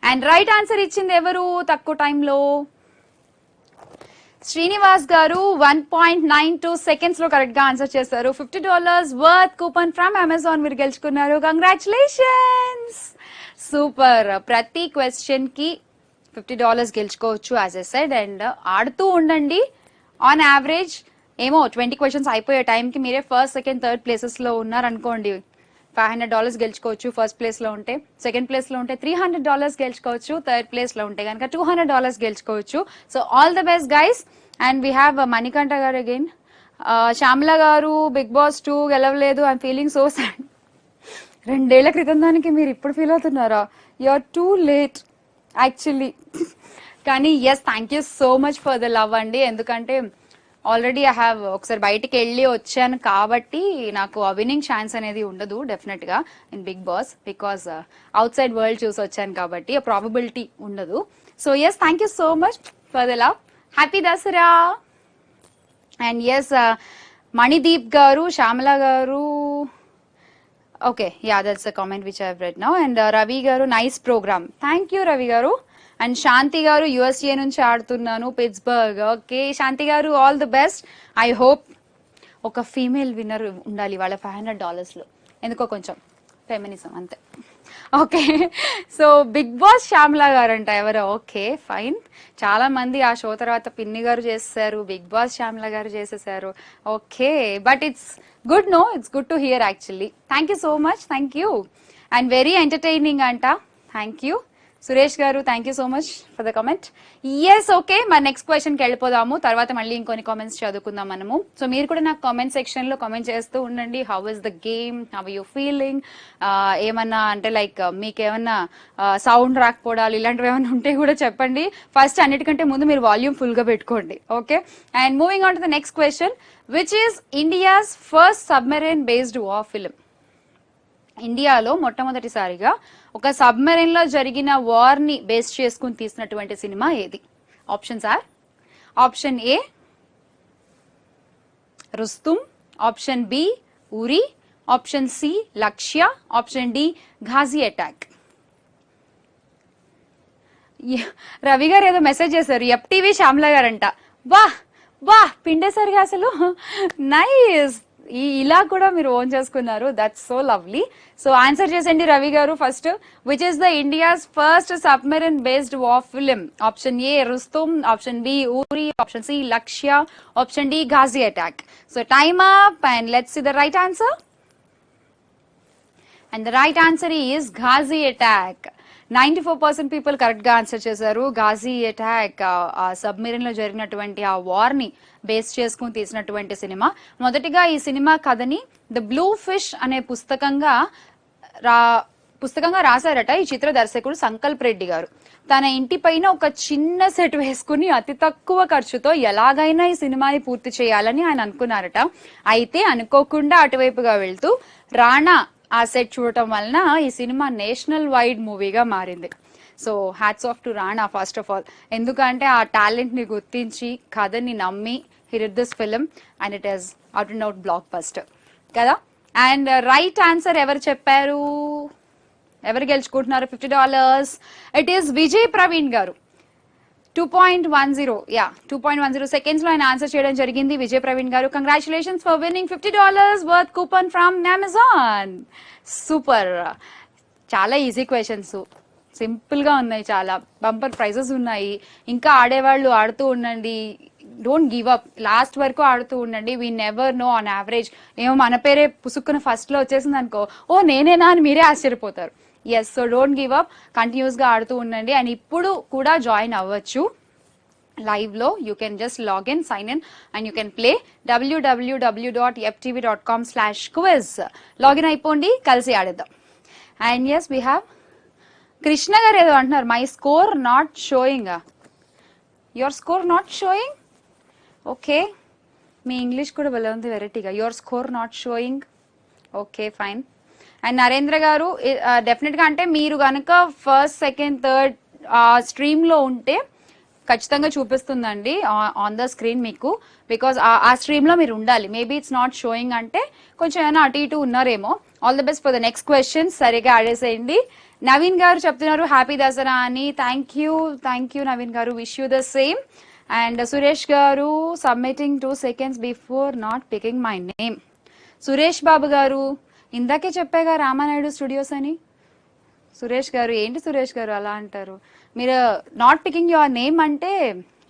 And right answer ఇచ్చింది ఎవరు తక్కువ టైంలో? శ్రీనివాస్ గారు 1.92 seconds లో కరెక్ట్ గా ఆన్సర్ చేశారు. $50 వర్త్ కూపన్ ఫ్రమ్ అమెజాన్ మీరు గెలుచుకున్నారు. Congratulations, super. ప్రతి క్వశ్చన్ కి $50 గెలుచుకోవచ్చు యాజ్ ఎ సెడ్. అండ్ ఆడుతూ ఉండండి. ఆన్ యావరేజ్ ఏమో 20 క్వశ్చన్స్ అయిపోయే టైంకి మీరే ఫస్ట్, సెకండ్, థర్డ్ ప్లేసెస్ లో ఉన్నారనుకోండి, $500 గెలుచుకోవచ్చు ఫస్ట్ ప్లేస్ లో ఉంటే. సెకండ్ ప్లేస్ లో ఉంటే $300 గెలుచుకోవచ్చు. థర్డ్ ప్లేస్ లో ఉంటే కనుక $200 గెలుచుకోవచ్చు. So all the best guys. And we have Manikanta గారు అగైన్. శ్యామల గారు బిగ్ బాస్ 2 గెలవలేదు, ఐఎమ్ ఫీలింగ్ సో సాడ్. 2 ఏళ్ల క్రితం దానికి మీరు ఇప్పుడు ఫీల్ అవుతున్నారా? You are too late actually. కానీ yes, thank you so much for the love అండి. ఎందుకంటే ఆల్రెడీ ఐ హ్యావ్ ఒకసారి బయటికి వెళ్ళి వచ్చాను కాబట్టి నాకు విన్నింగ్ ఛాన్స్ అనేది ఉండదు డెఫినెట్ గా in big boss, because outside world చూసి వచ్చాను కాబట్టి ఆ ప్రాబబిలిటీ ఉండదు. So yes, thank you so much for the love. Happy Dasara. And yes, Manideep గారు, శ్యామల గారు, okay, yeah that's a comment which I have read now. And Ravi గారు, nice programme. Thank you Ravi గారు. And శాంతి గారు, యుఎస్ఏ నుంచి ఆడుతున్నాను, Pittsburgh. Okay Shanti garu, all the best. I hope ఒక female winner ఉండాలి వాళ్ళ $500 లో. ఎందుకో కొంచెం ఫెమినిజం అంతే. Okay, so big boss Shyamala garu అంట ఎవరో. ఓకే ఫైన్, చాలా మంది ఆ షో తర్వాత పిన్ని గారు చేసేసారు, బిగ్ బాస్ శ్యామ్లా గారు చేసేసారు. Okay, but it's good, no it's good to hear actually. Thank you so much, thank you. And very entertaining అంట. Thank you Suresh garu, thank you so much for the comment. Yes, okay, మరి next క్వశ్చన్కి వెళ్ళిపోదాము. తర్వాత మళ్ళీ ఇంకొన్ని comments చదువుకుందాం మనము. So మీరు కూడా నాకు కామెంట్ సెక్షన్ లో కామెంట్ చేస్తూ ఉండండి. How is the game, how you feeling, ఏమన్నా అంటే లైక్ మీకు ఏమన్నా సౌండ్ రాకపోవడాలు ఇలాంటివి ఏమైనా ఉంటే కూడా చెప్పండి. ఫస్ట్ అన్నిటికంటే ముందు మీరు వాల్యూమ్ ఫుల్ గా పెట్టుకోండి. Okay, and moving on to the next question, which is India's first submarine based war film? ఇండియాలో మొట్టమొదటిసారిగా ఒక సబ్మెరైన్ లో జరిగిన వార్ ని బేస్ చేసుకుని తీసినటువంటి సినిమా ఏది? Options are: option A Rustom, option B Uri, option C Lakshya, option D Ghazi attack. Ravi గారు ఏదో మెసేజ్ చేశారు, ఎఫ్టీవీ శ్యామ్లా గారంట. వాహ్ వాహ్, పిండేసరిగా అసలు నైస్. ఇలా కూడా మీరు ఓన్ చేసుకున్నారు, that's so lovely. So answer చేసండి రవి గారు first. Which is the India's first submarine based war film? Option A Rustom, option B Uri, option C Lakshya, option D Ghazi attack. So time up and let's see the right answer. And the right answer is Ghazi attack. 94% people correct గా answer చేశారు. Ghazi attack submarine లో జరిగినటువంటి ఆ war ని base చేసుకుని తీసినటువంటి cinema. మొదటిగా ఈ సినిమా కథని ద బ్లూ ఫిష్ అనే పుస్తకంగా రాశారట ఈ చిత్ర దర్శకుడు సంకల్ప్ రెడ్డి గారు. తన ఇంటి పైన ఒక చిన్న సెట్ వేసుకుని అతి తక్కువ ఖర్చుతో ఎలాగైనా ఈ సినిమాని పూర్తి చేయాలని ఆయన అనుకున్నారట. అయితే అనుకోకుండా అటువైపుగా వెళ్తూ రాణా ఆ సెట్ చూడటం వలన ఈ సినిమా నేషనల్ వైడ్ మూవీగా మారింది. So hats off to Rana first of all, ఎందుకంటే ఆ టాలెంట్ ని గుర్తించి కథని నమ్మి he did this film and it is out and out blockbuster కదా. అండ్ రైట్ ఆన్సర్ ఎవరు చెప్పారు, ఎవరు గెలుచుకుంటున్నారు $50? ఇట్ ఈస్ విజయ్ ప్రవీణ్ గారు. 2.10 2.10 సెకండ్స్ లో ఆయన ఆన్సర్ చేయడం జరిగింది. విజయ్ ప్రవీణ్ గారు, congratulations for winning $50 worth coupon from Amazon. Super, చాలా ఈజీ క్వశ్చన్స్, సింపుల్ గా ఉన్నాయి, చాలా బంపర్ ప్రైజెస్ ఉన్నాయి. ఇంకా ఆడేవాళ్ళు ఆడుతూ ఉండండి, డోంట్ గివ్ అప్, లాస్ట్ వరకు ఆడుతూ ఉండండి. We never know, on average ఏమో మన పేరే పుసుక్కున ఫస్ట్ లో వచ్చేసింది అనుకో, ఓ నేనేనా అని మీరే ఆశ్చర్యపోతారు. Yes, so don't give up, continuous గా ఆడుతూ ఉండండి. అండ్ ఇప్పుడు కూడా జాయిన్ అవ్వచ్చు లైవ్ లో. You can just login, sign in and you can play www.ftv.com/quiz. Login అయిపోండి, కలిసి ఆడేద్దాం. And yes, we have Krishna గారు ఏదో అంటున్నారు, my score not showing. Your score not showing? Okay, మీ ఇంగ్లీష్ కూడా భలే ఉంది వెరైటీగా. Your score not showing, okay fine. And Narendra గారు, డెఫినెట్ గా అంటే మీరు కనుక ఫస్ట్ సెకండ్ థర్డ్ స్ట్రీమ్ లో ఉంటే ఖచ్చితంగా చూపిస్తుందండి ఆన్ ద స్క్రీన్ మీకు, బికాస్ ఆ స్ట్రీమ్ లో మీరు ఉండాలి. మేబీ ఇట్స్ నాట్ షోయింగ్ అంటే కొంచెం ఏమైనా అటు ఇటు ఉన్నారేమో. All the best for the next question, సరిగా ఆడేసేయండి. నవీన్ గారు చెప్తున్నారు హ్యాపీ దసరా అని. థ్యాంక్ యూ నవీన్ గారు, wish you the same. And Suresh గారు, submitting 2 seconds before not picking my name. Suresh Babu గారు, ఇందాకే చెప్పాగా రామానాయుడు స్టూడియోస్ అని. సురేష్ గారు, ఏంటి సురేష్ గారు అలా అంటారు? మీరు నాట్ పికింగ్ యువర్ నేమ్ అంటే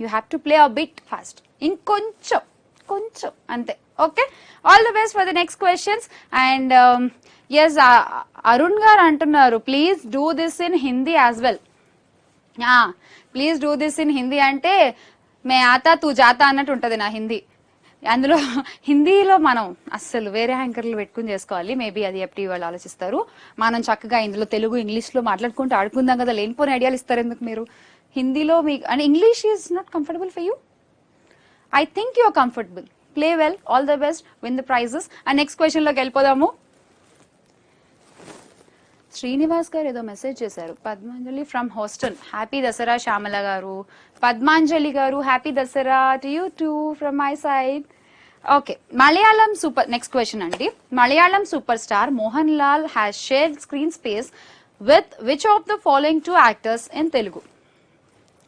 you have to play a bit fast, ఇంకొంచెం అంతే. Okay, all the best for the next questions. And yes, Arun garu అంటున్నారు please do this in Hindi as well. Please do this in Hindi అంటే మే ఆతా తూ జాతా అన్నట్టు ఉంటుంది నా హిందీ. అందులో హిందీలో మనం అస్సలు వేరే యాంకర్లు పెట్టుకుని చేసుకోవాలి. మేబీ అది ఎఫ్టీవీ వాళ్ళు ఆలోచిస్తారు. మనం చక్కగా ఇందులో తెలుగు ఇంగ్లీష్ లో మాట్లాడుకుంటూ ఆడుకుందాం కదా. లేనిపోని ఐడియాలు ఇస్తారు ఎందుకు మీరు హిందీలో? మీకు and English is not comfortable for you. I think you are comfortable. Play well, all the best, win the prizes. And next question లోకి వెళ్ళిపోదాము. శ్రీనివాస్ గారు ఏదో మెసేజ్ చేశారు. Padmanjali from hostel, happy Dasara Shyamala గారు. పద్మాంజలి గారు, happy Dasara to you too from my side. Okay, Malayalam super, next question అండి. Malayalam super star Mohan Lal has shared screen space with which of the following 2 actors in Telugu?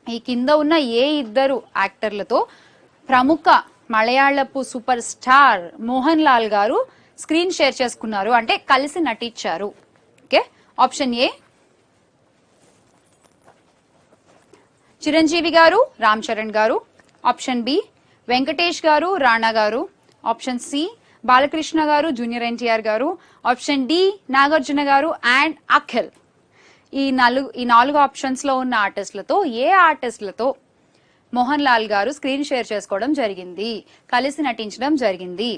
ఈ కింద ఉన్న ఏ ఇద్దరు యాక్టర్లతో ప్రముఖ మలయాళపు సూపర్ స్టార్ మోహన్ లాల్ గారు స్క్రీన్ షేర్ చేసుకున్నారు, అంటే కలిసి నటించారు? ఓకే, ఆప్షన్ ఏ చిరంజీవి గారు, రామ్ చరణ్ గారు. ఆప్షన్ బి వెంకటేష్ గారు, రాణా గారు. ఆప్షన్ సి బాలకృష్ణ గారు, junior NTR garu. Option D Nagarjuna గారు అండ్ అఖిల్. ఈ నాలుగు ఆప్షన్స్ లో ఉన్న ఆర్టిస్టులతో ఏ ఆర్టిస్టులతో మోహన్ లాల్ గారు స్క్రీన్ షేర్ చేసుకోవడం జరిగింది, కలిసి నటించడం జరిగింది?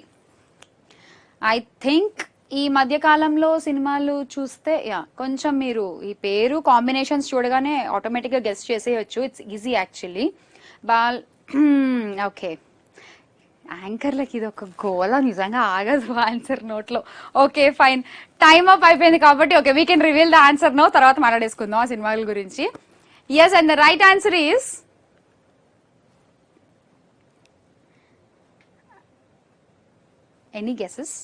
ఐ థింక్ ఈ మధ్య కాలంలో సినిమాలు చూస్తే కొంచెం మీరు ఈ పేరు కాంబినేషన్స్ చూడగానే ఆటోమేటిక్ గా గెస్ట్ చేసేయచ్చు. It's easy actually. ఓకే, యాంకర్లకి ఇది ఒక గోల, నిజంగా ఆగదు ఆన్సర్ నోట్లో. ఓకే ఫైన్, టైమ్ అప్ అయిపోయింది కాబట్టి okay we can reveal the answer now, తర్వాత మాట్లాడేసుకుందాం ఆ సినిమాల గురించి. Yes, and the right answer is any guesses?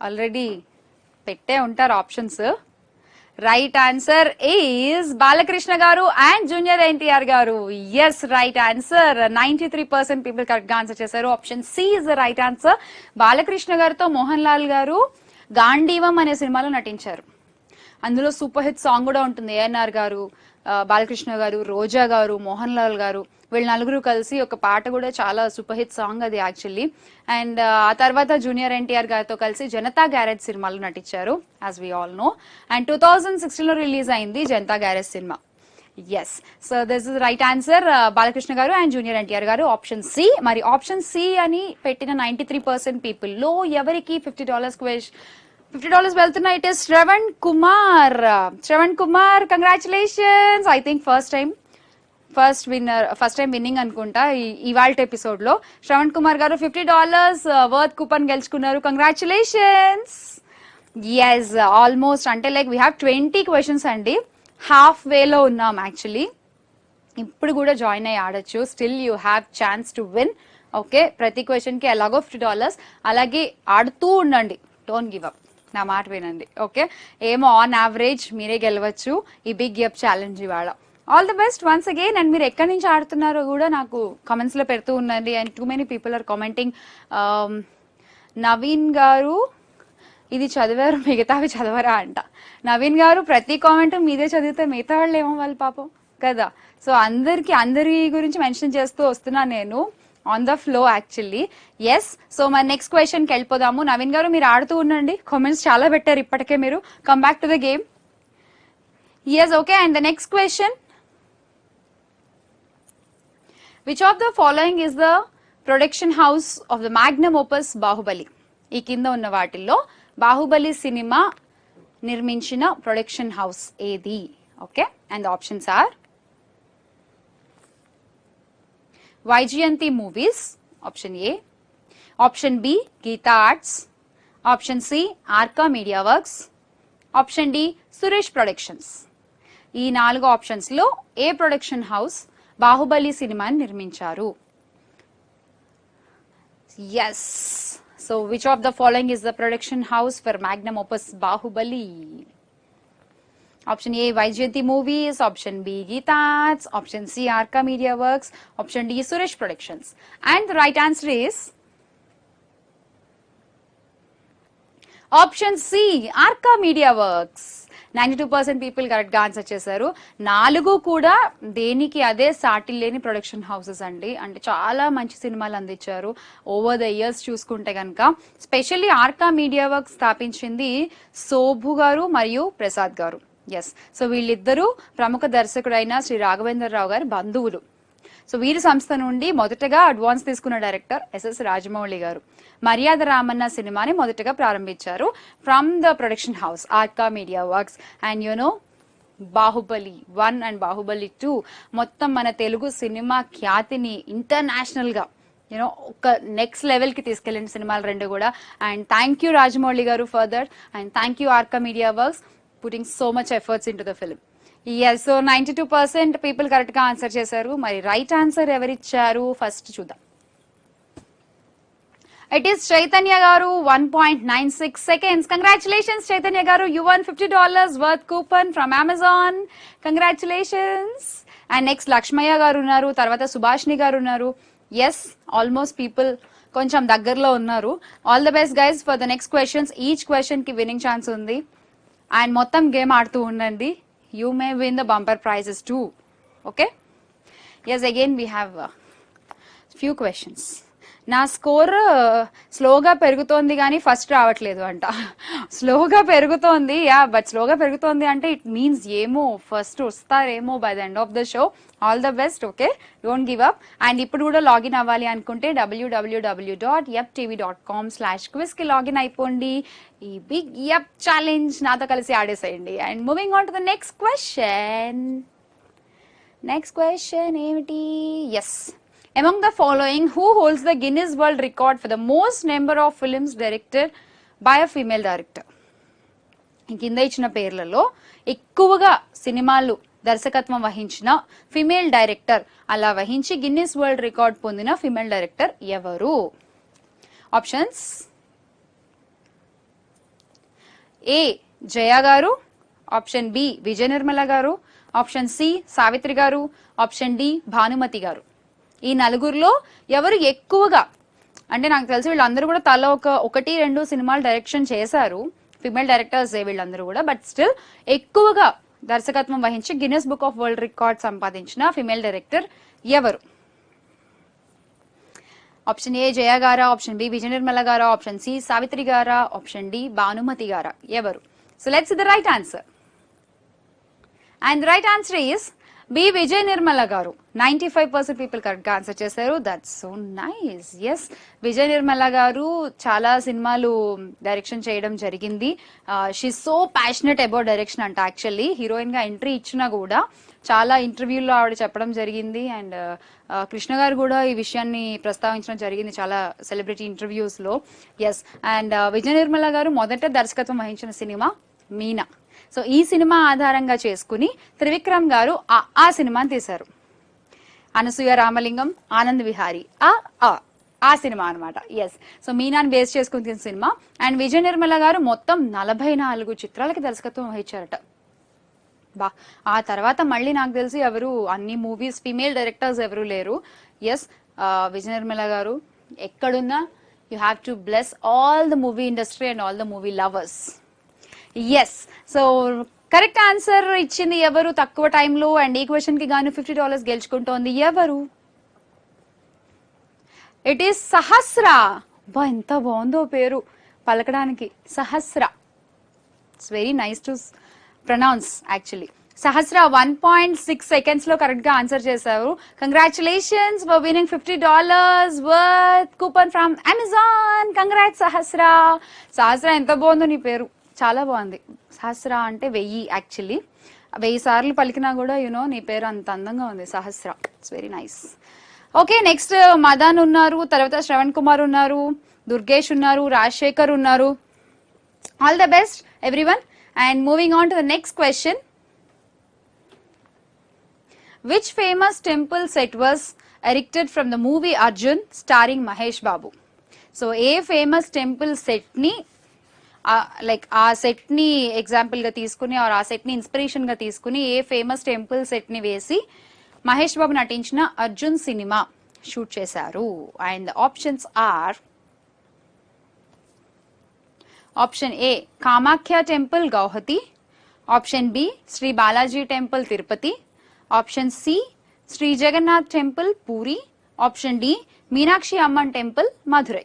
Already పెట్టే ఉంటారు options. Right answer is Balakrishna garu and junior NTR garu. Yes, right answer. 93% people correct గా ఆన్సర్ చేశారు. Option C is the right answer. Balakrishna గారితో మోహన్ లాల్ గారు గాంధీవం అనే సినిమాలో నటించారు. అందులో సూపర్ హిట్ సాంగ్ కూడా ఉంటుంది. ఏఎన్ఆర్ గారు, బాలకృష్ణ గారు, రోజా గారు, మోహన్ లాల్ గారు వీళ్ళు నలుగురు కలిసి ఒక పాట కూడా చాలా సూపర్ హిట్ సాంగ్ అది యాక్చువల్లీ. అండ్ ఆ తర్వాత జూనియర్ ఎన్టీఆర్ గారితో కలిసి జనతా గ్యారేజ్ సినిమాలో నటించారు as we all know. And 2016 లో రిలీజ్ అయింది జనతా గ్యారేజ్ సినిమా. Yes, so this is right answer. Balakrishna garu and junior NTR garu option C. మరి ఆప్షన్ సి అని పెట్టిన 93% పీపుల్ లో ఎవరికి $50 వెళ్తున్నాయి? It is Sravan Kumar. Sravan Kumar, congratulations. I think first time winning అనుకుంటా ఇవాల్ట్ ఎపిసోడ్ లో. శ్రవణ్ కుమార్ గారు $50 వర్త్ కూపన్ గెలుచుకున్నారు. కంగ్రాచులేషన్స్. ఎస్, ఆల్మోస్ట్ అంటే లైక్ వీ హ్యావ్ 20 క్వశ్చన్స్ అండి. హాఫ్ వేలో ఉన్నాం యాక్చువల్లీ. ఇప్పుడు కూడా జాయిన్ అయ్యి ఆడొచ్చు. Still you have chance to win. Okay, ప్రతి క్వశ్చన్ కి ఎలాగో $50. అలాగే ఆడుతూ ఉండండి, డోంట్ గివ్ అప్, నా మాట వినండి. ఓకే, ఏమో ఆన్ యావరేజ్ మీరే గెలవచ్చు ఈ బిగ్ గెప్ ఛాలెంజ్ ఇవాళ. All the best once again. And మీరు ఎక్కడి నుంచి ఆడుతున్నారో కూడా నాకు కామెంట్స్ లో పెడుతూ ఉండండి. And too many people are commenting. Naveen garu ఇది చదివారు, మిగతావి చదవరా అంట. నవీన్ గారు ప్రతి కామెంట్ మీదే చదివితే మిగతా వాళ్ళు ఏమో వాళ్ళు పాపం కదా. సో అందరి గురించి మెన్షన్ చేస్తూ వస్తున్నా నేను on the flow actually. Yes, so మన నెక్స్ట్ క్వశ్చన్ కి వెళ్ళిపోదాము. నవీన్ గారు మీరు ఆడుతూ ఉండండి, కామెంట్స్ చాలా పెట్టారు ఇప్పటికే మీరు. Come back to the game. Yes, okay. And the next question, which of the following is the production house of the magnum opus Baahubali? ఈ కింద ఉన్న వాటిల్లో బాహుబలి సినిమా నిర్మించిన ప్రొడక్షన్ హౌస్ ఏది? Okay, and the options are Vyjayanthi movies, option A. Option B Geetha arts. Option C Arka media works. Option D Suresh productions. ఈ 4 options లో ఏ production house Baahubali సినిమాని నిర్మించారు? Yes, so which of the following is the production house for magnum opus Baahubali? Option A Vyjayanthi movies, option B Geetha arts, option C Arka media works, option D Suresh productions. And the right answer is option C Arka media works. 92% people correct గా answer చేశారు. 4 కూడా దేనికి అదే సాటి లేని production houses అండి. అంటే చాలా మంచి సినిమాలు అందించారు ఓవర్ ద ఇయర్స్ చూసుకుంటే కనుక. స్పెషల్లీ ఆర్కా మీడియా వర్క్స్ స్థాపించింది శోభు గారు మరియు ప్రసాద్ గారు. ఎస్, సో వీళ్ళిద్దరూ ప్రముఖ దర్శకుడైన శ్రీ రాఘవేంద్రరావు గారి బంధువులు. సో వీరి సంస్థ నుండి మొదటగా అడ్వాన్స్ తీసుకున్న డైరెక్టర్ ఎస్ఎస్ రాజమౌళి గారు మర్యాద రామన్న సినిమాని మొదటగా ప్రారంభించారు from the production house Arka media works. And you know Baahubali 1 and Baahubali 2 మొత్తం మన తెలుగు సినిమా ఖ్యాతిని ఇంటర్నేషనల్ గా యూనో ఒక నెక్స్ట్ లెవెల్ కి తీసుకెళ్లిన సినిమాలు 2 కూడా. And thank you Rajamouli garu for that. And thank you Arka media works putting so much efforts into the film. Yes, so 92% people correct గా ఆన్సర్ చేశారు. మరి రైట్ ఆన్సర్ ఎవరిచ్చారు ఫస్ట్ చూద్దాం. It is Chaitanya garu. 1.96 seconds. Congratulations Chaitanya garu, you won $50 worth coupon from Amazon. Congratulations. And next Lakshmaiah garu ఉన్నారు, తర్వాత సుభాష్ని గారు ఉన్నారు. Yes, almost people కొంచెం దగ్గరలో ఉన్నారు. All the best guys for the next questions. Each question కి విన్నింగ్ ఛాన్స్ ఉంది. అండ్ మొత్తం గేమ్ ఆడుతూ ఉండండి. You may win the bumper prizes too. Okay, yes, again we have few questions. నా score స్లోగా పెరుగుతోంది కానీ ఫస్ట్ రావట్లేదు అంట. స్లోగా పెరుగుతోంది, యా, బట్ స్లోగా పెరుగుతోంది అంటే ఇట్ మీన్స్ ఏమో ఫస్ట్ వస్తారేమో by the end of the show. All the best. Okay, don't give up. And ఇప్పుడు కూడా లాగిన్ అవ్వాలి అనుకుంటే www.yaptv.com/quiz కి లాగిన్ అయిపోండి. ఈ బిగ్ యప్ ఛాలెంజ్ నాతో కలిసి ఆడేసేయండి. And moving on to the next question. Next question ఏమిటి? Yes, among the following, who holds the Guinness World Record for the most number of films directed by a female director? కింద ఇచ్చిన పేర్లలో ఎక్కువగా సినిమాలు దర్శకత్వం వహించిన ఫిమేల్ డైరెక్టర్, అలా వహించి గిన్నిస్ వరల్డ్ రికార్డ్ పొందిన ఫిమేల్ డైరెక్టర్ ఎవరు? ఆప్షన్స్: ఏ జయ గారు, ఆప్షన్ బి విజయ నిర్మల గారు, ఆప్షన్ సి సావిత్రి గారు, ఆప్షన్ డి భానుమతి గారు. ఈ నలుగురిలో ఎవరు ఎక్కువగా, అంటే నాకు తెలిసి వీళ్ళందరూ కూడా తల ఒకటి రెండు సినిమాలు డైరెక్షన్ చేశారు, ఫిమేల్ డైరెక్టర్స్ వీళ్ళందరూ కూడా, బట్ స్టిల్ ఎక్కువగా దర్శకత్వం వహించి Guinness book of world record సంపాదించిన ఫిమేల్ డైరెక్టర్ ఎవరు? ఆప్షన్ ఏ జయ గారా, ఆప్షన్ బి విజయ నిర్మల గారా, ఆప్షన్ సి సావిత్రి గారా, ఆప్షన్ డి భానుమతి గారా, ఎవరు? So let's see the right answer. And the right answer is B Vijaya Nirmala గారు. 95% పీపుల్ కరెక్ట్ గా ఆన్సర్ చేశారు. That's so nice. Yes, Vijaya Nirmala గారు చాలా సినిమాలు డైరెక్షన్ చేయడం జరిగింది. She so passionate about direction అంట. యాక్చువల్లీ హీరోయిన్ గా ఎంట్రీ ఇచ్చినా కూడా చాలా ఇంటర్వ్యూల్లో ఆవిడ చెప్పడం జరిగింది. అండ్ కృష్ణ గారు కూడా ఈ విషయాన్ని ప్రస్తావించడం జరిగింది చాలా సెలబ్రిటీ ఇంటర్వ్యూస్ లో. ఎస్, అండ్ విజయ నిర్మల గారు మొదట దర్శకత్వం వహించిన సినిమా మీనా. సో ఈ సినిమా ఆధారంగా చేసుకుని త్రివిక్రమ్ గారు ఆ సినిమాని తీశారు. అనసూయ రామలింగం, ఆనంద్ విహారీ, ఆ సినిమా అనమాట. ఎస్, సో మీనాని బేస్ చేసుకుని తీసిన సినిమా. అండ్ విజయ నిర్మల గారు మొత్తం 44 చిత్రాలకి దర్శకత్వం వహించారట. బా, ఆ తర్వాత మళ్ళీ నాకు తెలిసి ఎవరు అన్ని మూవీస్ ఫీమేల్ డైరెక్టర్స్ ఎవరు లేరు. ఎస్, విజయ నిర్మల గారు ఎక్కడున్నా you have to bless all the movie industry and all the movie lovers. Yes, so correct answer ఇచ్చింది ఎవరు తక్కువ టైంలో? అండ్ ఈ క్వశ్చన్ కి గాను $50 గెలుచుకుంటోంది ఎవరు? It is Sahasra. బా, ఎంత బాగుందో పేరు పలకడానికి, Sahasra. It's very nice to pronounce actually. Sahasra 1.6 seconds లో కరెక్ట్ గా ఆన్సర్ చేశారు. Congratulations for winning $50 worth coupon from Amazon. Congrats Sahasra. Sahasra, ఎంత బాగుందో నీ పేరు, చాలా బాగుంది. సహస్ర అంటే 1000 యాక్చువల్లీ. 1000 సార్లు పలికినా కూడా యూనో నీ పేరు అంత అందంగా ఉంది, Sahasra. It's very nice. Okay, next Madan ఉన్నారు, తర్వాత శ్రవణ్ కుమార్ ఉన్నారు, దుర్గేష్ ఉన్నారు, రాజశేఖర్ ఉన్నారు. All the best everyone. And moving on to the next question. Which famous temple set was erected from the movie Arjun starring Mahesh Babu? So A famous temple set ని like ఆ set ని example గా తీసుకుని ఆ set ని inspiration గా తీసుకుని ఏ famous temple set ని వేసి మహేష్ బాబు నటించిన అర్జున్ సినిమా షూట్ చేశారు? And options are: option A Kamakhya temple Guwahati, option B Sri Balaji temple Tirupati, option C Sri Jagannath temple Puri, option D Meenakshi Amman temple Madurai.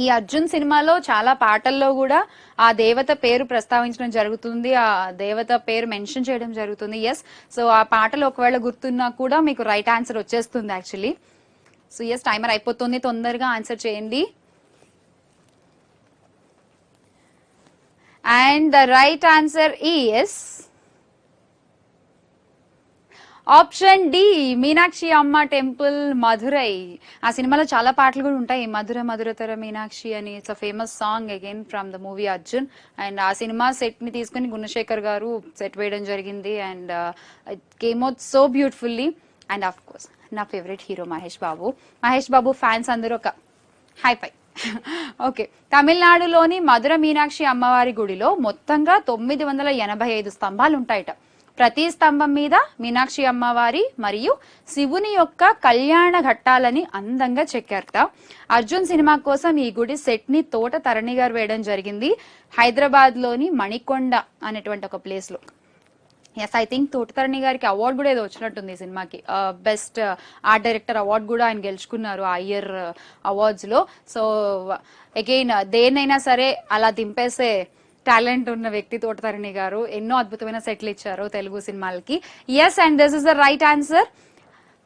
ఈ అర్జున్ సినిమాలో చాలా పాటల్లో కూడా ఆ దేవత పేరు ప్రస్తావించడం జరుగుతుంది, ఆ దేవత పేరు మెన్షన్ చేయడం జరుగుతుంది. ఎస్, సో ఆ పాటలు ఒకవేళ గుర్తున్నా కూడా మీకు రైట్ ఆన్సర్ వచ్చేస్తుంది యాక్చువల్లీ. సో ఎస్, టైమర్ అయిపోతుంది, తొందరగా ఆన్సర్ చేయండి. And the right answer is option D Meenakshi Amma temple Madurai. ఆ సినిమాలో చాలా పాటలు కూడా ఉంటాయి, మధుర మధురతర మీనాక్షి అని. It's a famous song again from the movie Arjun. And ఆ సినిమా సెట్ ని తీసుకుని గుణశేఖర్ గారు సెట్ వేయడం జరిగింది. And it came out so beautifully. And of course నా favourite hero Mahesh Babu. Mahesh Babu fans అందరూ ఒక హై ఫై. ఓకే, తమిళనాడులోని మధుర మీనాక్షి అమ్మవారి గుడిలో మొత్తంగా 985 స్తంభాలు ఉంటాయట. ప్రతి స్తంభం మీద మీనాక్షి అమ్మవారి మరియు శివుని యొక్క కళ్యాణ ఘట్టాలని అందంగా చెక్కారట. అర్జున్ సినిమా కోసం ఈ గుడి సెట్ ని తోట తరణి గారు వేయడం జరిగింది, హైదరాబాద్ లోని మణికొండ అనేటువంటి ఒక ప్లేస్ లో. ఎస్, ఐ థింక్ తోటతరణి గారికి అవార్డు కూడా ఏదో వచ్చినట్టుంది ఈ సినిమాకి, బెస్ట్ ఆర్ట్ డైరెక్టర్ అవార్డు కూడా ఆయన గెలుచుకున్నారు ఆ ఇయర్ అవార్డ్స్ లో. సో అగైన్ దేన్నైనా సరే అలా దింపేసే టాలెంట్ ఉన్న వ్యక్తి తోటతరణి గారు. ఎన్నో అద్భుతమైన సెట్లు ఇచ్చారు తెలుగు సినిమాలకి. Yes, and this is the right answer.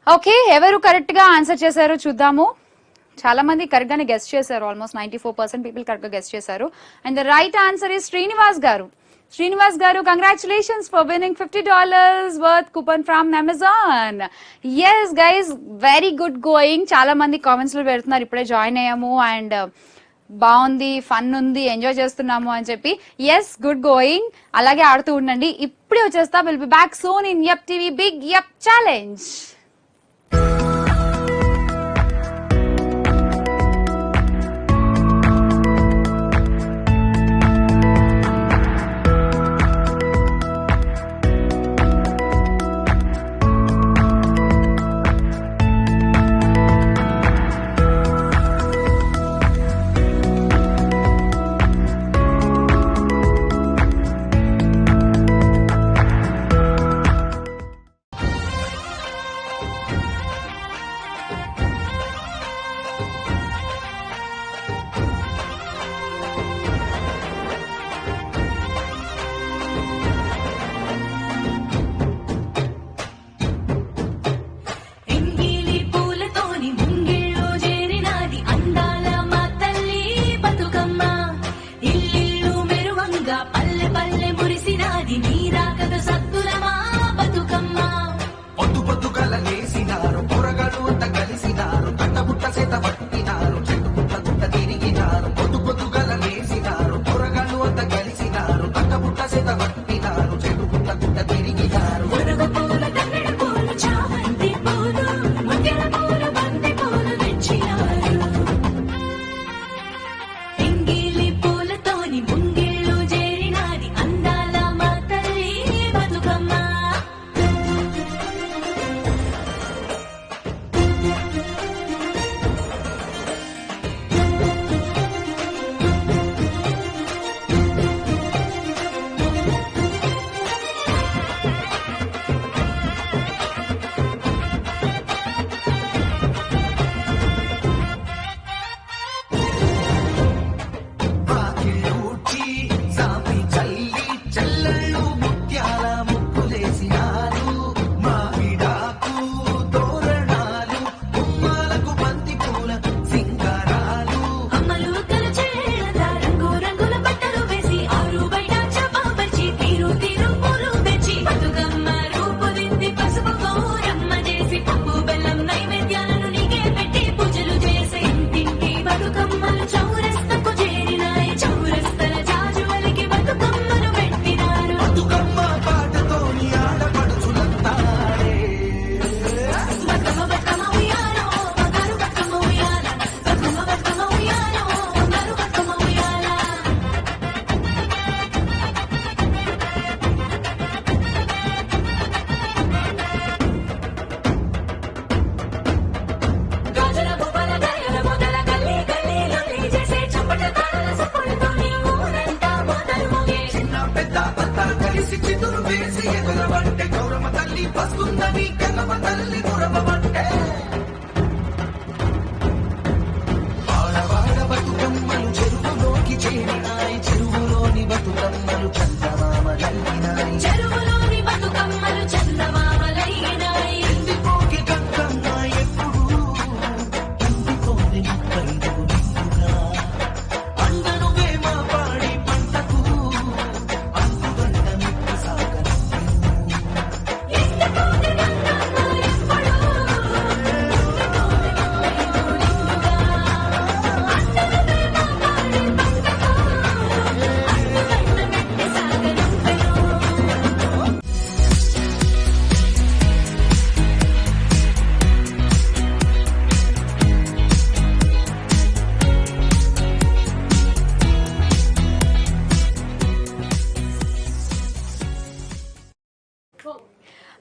Okay, ఎవరు కరెక్ట్ గా ఆన్సర్ చేశారో చూద్దాము. చాలా మంది కరెక్ట్ గానే గెస్ట్ చేశారు, ఆల్మోస్ట్ 94% పీపుల్ కరెక్ట్ గా గెస్ట్ చేశారు. And the right answer is Srinivas garu. Srinivas garu, congratulations for winning $50 worth coupon from Amazon. Yes guys, very good going. Chala mandi comments lo pedutunnaru, ipude join ayyamu and బాగుంది, fun ఉంది, enjoy చేస్తున్నాము అని చెప్పి. Yes, good going, అలాగే ఆడుతూ ఉండండి. ఇప్పుడే వచ్చేస్తా, will be back soon in Yupp TV big yup challenge.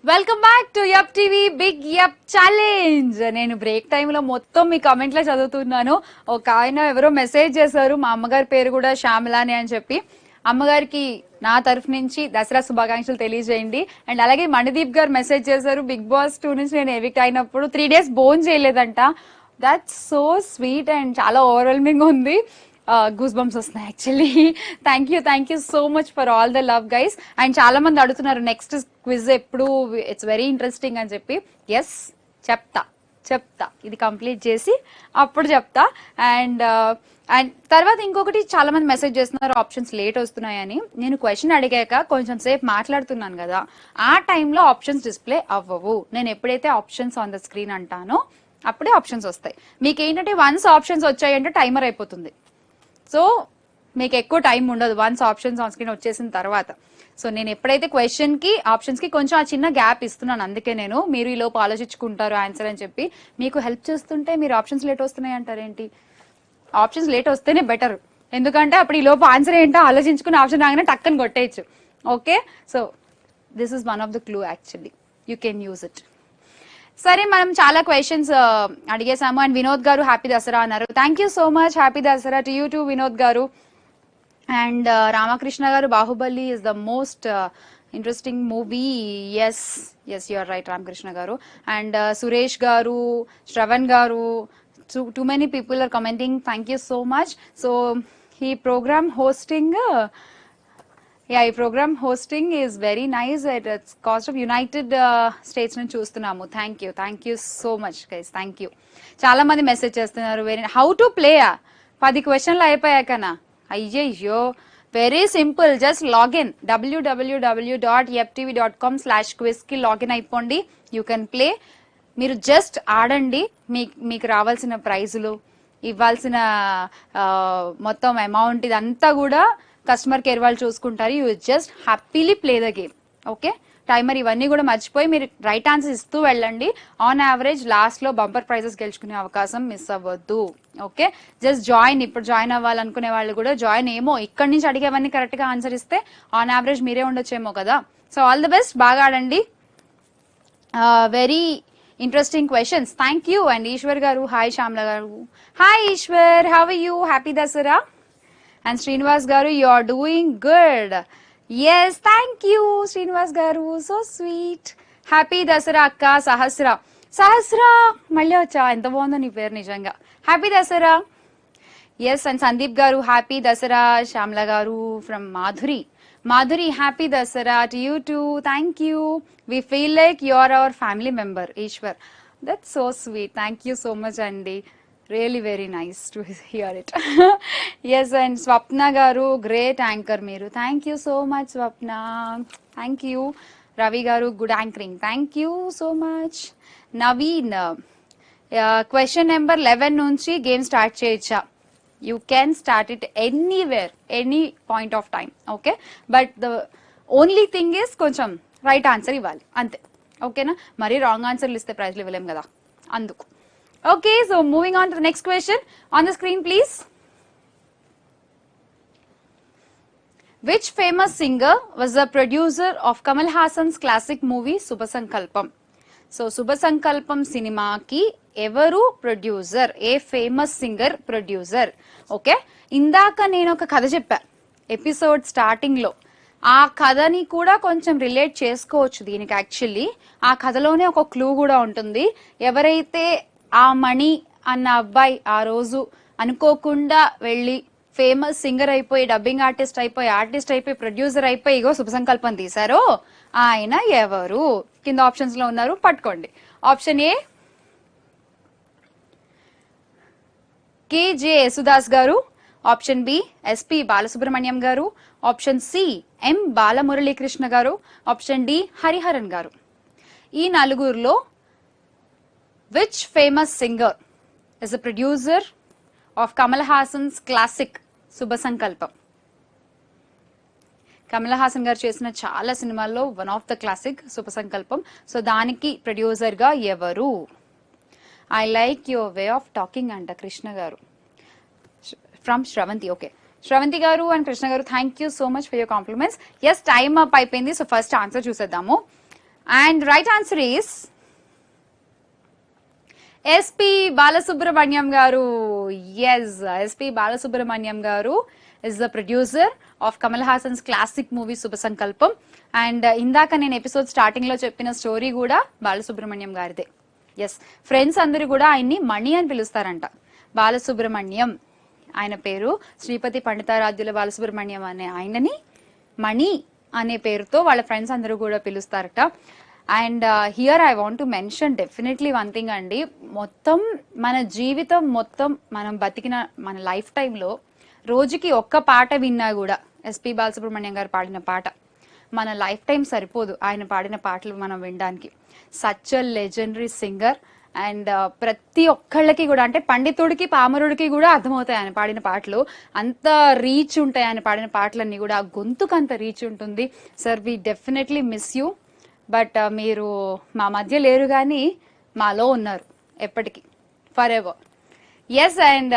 Welcome back to Yupp TV big yup challenge. నేను బ్రేక్ టైంలో మొత్తం మీ కామెంట్లో చదువుతున్నాను. ఒక ఆయన ఎవరో మెసేజ్ చేశారు, మా అమ్మగారి పేరు కూడా శ్యామలాని అని చెప్పి. అమ్మగారికి నా తరఫు నుంచి దసరా శుభాకాంక్షలు తెలియజేయండి. అండ్ అలాగే మణిదీప్ గారు మెసేజ్ చేశారు, బిగ్ బాస్ 2 నుంచి నేను ఎవిక్ట్ అయినప్పుడు 3 days బోన్ చేయలేదంట. దట్స్ సో స్వీట్ అండ్ చాలా ఓవర్వెల్మింగ్ ఉంది. గూస్ బంప్స్ వస్తున్నాయి actually. Thank you so much for all the love guys. And చాలా మంది అడుగుతున్నారు నెక్స్ట్ క్విజ్ ఎప్పుడు, ఇట్స్ వెరీ ఇంట్రెస్టింగ్ అని చెప్పి. ఎస్ చెప్తా ఇది కంప్లీట్ చేసి అప్పుడు చెప్తా. అండ్ తర్వాత ఇంకొకటి, చాలా మంది మెసేజ్ చేస్తున్నారు ఆప్షన్స్ లేట్ వస్తున్నాయని. నేను క్వశ్చన్ అడిగాక కొంచెం సేపు మాట్లాడుతున్నాను కదా, ఆ టైంలో ఆప్షన్స్ డిస్ప్లే అవ్వవు. నేను ఎప్పుడైతే ఆప్షన్స్ ఆన్ ద స్క్రీన్ అంటానో అప్పుడే ఆప్షన్స్ వస్తాయి. మీకు ఏంటంటే వన్స్ ఆప్షన్స్ వచ్చాయంటే టైమర్ అయిపోతుంది. సో మీకు ఎక్కువ టైం ఉండదు వన్స్ ఆప్షన్స్ ఆన్ స్క్రీన్ వచ్చేసిన తర్వాత. సో నేను ఎప్పుడైతే క్వశ్చన్ కి ఆప్షన్స్ కి కొంచెం ఆ చిన్న గ్యాప్ ఇస్తున్నాను, అందుకే నేను మీరు ఈ లోపు ఆలోచించుకుంటారు ఆన్సర్ అని చెప్పి మీకు హెల్ప్ చేస్తుంటే మీరు ఆప్షన్స్ లేట్ వస్తున్నాయి అంటారేంటి? ఆప్షన్స్ లేట్ వస్తేనే బెటర్, ఎందుకంటే అప్పుడు ఈ లోపు ఆన్సర్ ఏంటో ఆలోచించుకుని ఆప్షన్ రాగానే టక్కని కొట్టేయచ్చు. Okay, so this is one of the clue actually, you can use it. సరే, మనం చాలా క్వశ్చన్స్ అడిగేసాము. అండ్ వినోద్ గారు హ్యాపీ దసరా అన్నారు. Thank you so much, happy Dasara to you too Vinod garu. And Ramakrishna garu, Baahubali is the most interesting movie. Yes you are right Ramakrishna garu. And Suresh గారు, శ్రవణ్ గారు, too many people are commenting. Thank you so much. So he program hosting ఈ programme hosting is very nice. It's cast of United States నుంచి చూస్తున్నాము. Thank you so much guys, thank you. చాలా మంది message చేస్తున్నారు, how to play 10 క్వశ్చన్లు అయిపోయాకనా? అయ్యయ్యో, very simple, just login www.yaptv.com/quiz కి login అయిపోండి. You can play. మీరు జస్ట్ ఆడండి, మీకు రావాల్సిన ప్రైజులు, ఇవ్వాల్సిన మొత్తం అమౌంట్ ఇదంతా కూడా కస్టమర్ కేర్ వాళ్ళు చూసుకుంటారు. You just happily play the game. Okay, timer ఇవన్నీ కూడా మర్చిపోయి మీరు రైట్ ఆన్సర్ ఇస్తూ వెళ్ళండి. ఆన్ యావరేజ్ లాస్ట్ లో బంపర్ ప్రైజెస్ గెలుచుకునే అవకాశం మిస్ అవ్వద్దు. Okay, just join. ఇప్పుడు జాయిన్ అవ్వాలనుకునే వాళ్ళు కూడా జాయిన్. ఏమో ఇక్కడి నుంచి అడిగేవన్నీ కరెక్ట్ గా ఆన్సర్ ఇస్తే ఆన్ యావరేజ్ మీరే ఉండొచ్చేమో కదా. సో ఆల్ ది బెస్ట్, బాగా ఆడండి. Very interesting questions. Thank you. And Eshwar garu, hi Shyamala garu. Hi Eshwar, how are you? Happy Dasara. And Srinivas garu, you are doing good. Yes, thank you Srinivas garu, so sweet. Happy Dasara akka. Sahasra మళ్ళీ వచ్చా, ఎంత బాగుందో నీ పేరు నిజంగా. Happy Dasara. Yes, and Sandeep garu happy Dasara. Shyamala garu from Madhuri happy Dasara to you too. Thank you. We feel like you are our family member. Eshwar, that's so sweet. Thank you so much అండి. Really very nice to hear it. Yes, and Swapna garu, great anchor meeru. Thank you so much Swapna. Thank you. Ravi garu, good anchoring. Thank you so much. Naveen, question number 11 nunchi game start cheyacha. You can start it anywhere, any point of time. Okay, but the only thing is koncham right answer ivali ante. Okay na, mari wrong answer liste prize levelem kada anduku. Okay, so moving on to the next question. On the screen, please. Which famous singer was the producer of Kamal Hassan's classic movie Subha Sankalpam? So, Subha Sankalpam cinema ki evaru producer? A famous singer producer. Okay? Indaka nenu oka katha cheppa episode starting lo. ఆ కథని కూడా కొంచెం relate చేసుకోవచ్చు దీనికి. Actually ఆ కథలోనే ఒక clue కూడా ఉంటుంది. ఎవరైతే ఆ మణి అన్న అబ్బాయి ఆ రోజు అనుకోకుండా వెళ్ళి ఫేమస్ సింగర్ అయిపోయి, డబ్బింగ్ ఆర్టిస్ట్ అయిపోయి, ప్రొడ్యూసర్ అయిపోయి ఇగో శుభ సంకల్పం తీశారో ఆయన ఎవరు? కింద ఆప్షన్స్ లో ఉన్నారు, పట్టుకోండి. ఆప్షన్ ఏ కేజే యేసుదాస్ గారు, ఆప్షన్ బి ఎస్పి బాలసుబ్రహ్మణ్యం గారు, ఆప్షన్ సి ఎం బాలమురళీకృష్ణ గారు, ఆప్షన్ డి హరిహరన్ గారు. ఈ నలుగురులో which famous singer is the producer of Kamal Hassan's classic Subha Sankalpam? Kamal Haasan గారు చేసిన చాలా సినిమాల్లో వన్ ఆఫ్ ద క్లాసిక్ శుభ సంకల్పం. సో దానికి ప్రొడ్యూసర్ గా ఎవరు? I like your way of talking అంట కృష్ణ గారు ఫ్రమ్ శ్రవంతి. ఓకే, శ్రవంతి గారు and Krishna garu, thank you so much for your compliments. Yes, time up అయిపోయింది. సో ఫస్ట్ ఆన్సర్ చూసేద్దాము. And right answer is SP Balasubrahmanyam garu. Yes, SP Balasubrahmanyam garu is the producer of Kamal Haasan's classic movie Subha Sankalpam. And ఇందాక నేను episode starting లో చెప్పిన story కూడా బాలసుబ్రహ్మణ్యం గారిదే. Yes, friends అందరూ కూడా ఆయన్ని మణి అని పిలుస్తారంట. బాలసుబ్రహ్మణ్యం ఆయన పేరు, శ్రీపతి పండితారాధ్యుల బాలసుబ్రహ్మణ్యం అనే ఆయనని మణి అనే పేరుతో వాళ్ళ ఫ్రెండ్స్ అందరూ కూడా పిలుస్తారట. And here I want to mention definitely one thing అండి, మొత్తం మన జీవితం మొత్తం మనం బతికిన మన లైఫ్ టైంలో రోజుకి ఒక్క పాట విన్నా కూడా, ఎస్పి బాలసుబ్రహ్మణ్యం గారు పాడిన పాట, మన లైఫ్ టైం సరిపోదు ఆయన పాడిన పాటలు మనం వినడానికి. Such a legendary singer. And ప్రతి ఒక్కళ్ళకి కూడా, అంటే పండితుడికి పామరుడికి కూడా అర్థమవుతాయి ఆయన పాడిన పాటలు. అంత రీచ్ ఉంటాయి ఆయన పాడిన పాటలన్నీ కూడా, గొంతుకు అంత రీచ్ ఉంటుంది. Sir, we definitely miss you. But మీరు మా మధ్య లేరు కానీ మాలో ఉన్నారు ఎప్పటికీ, ఫర్ ఎవర్. ఎస్, అండ్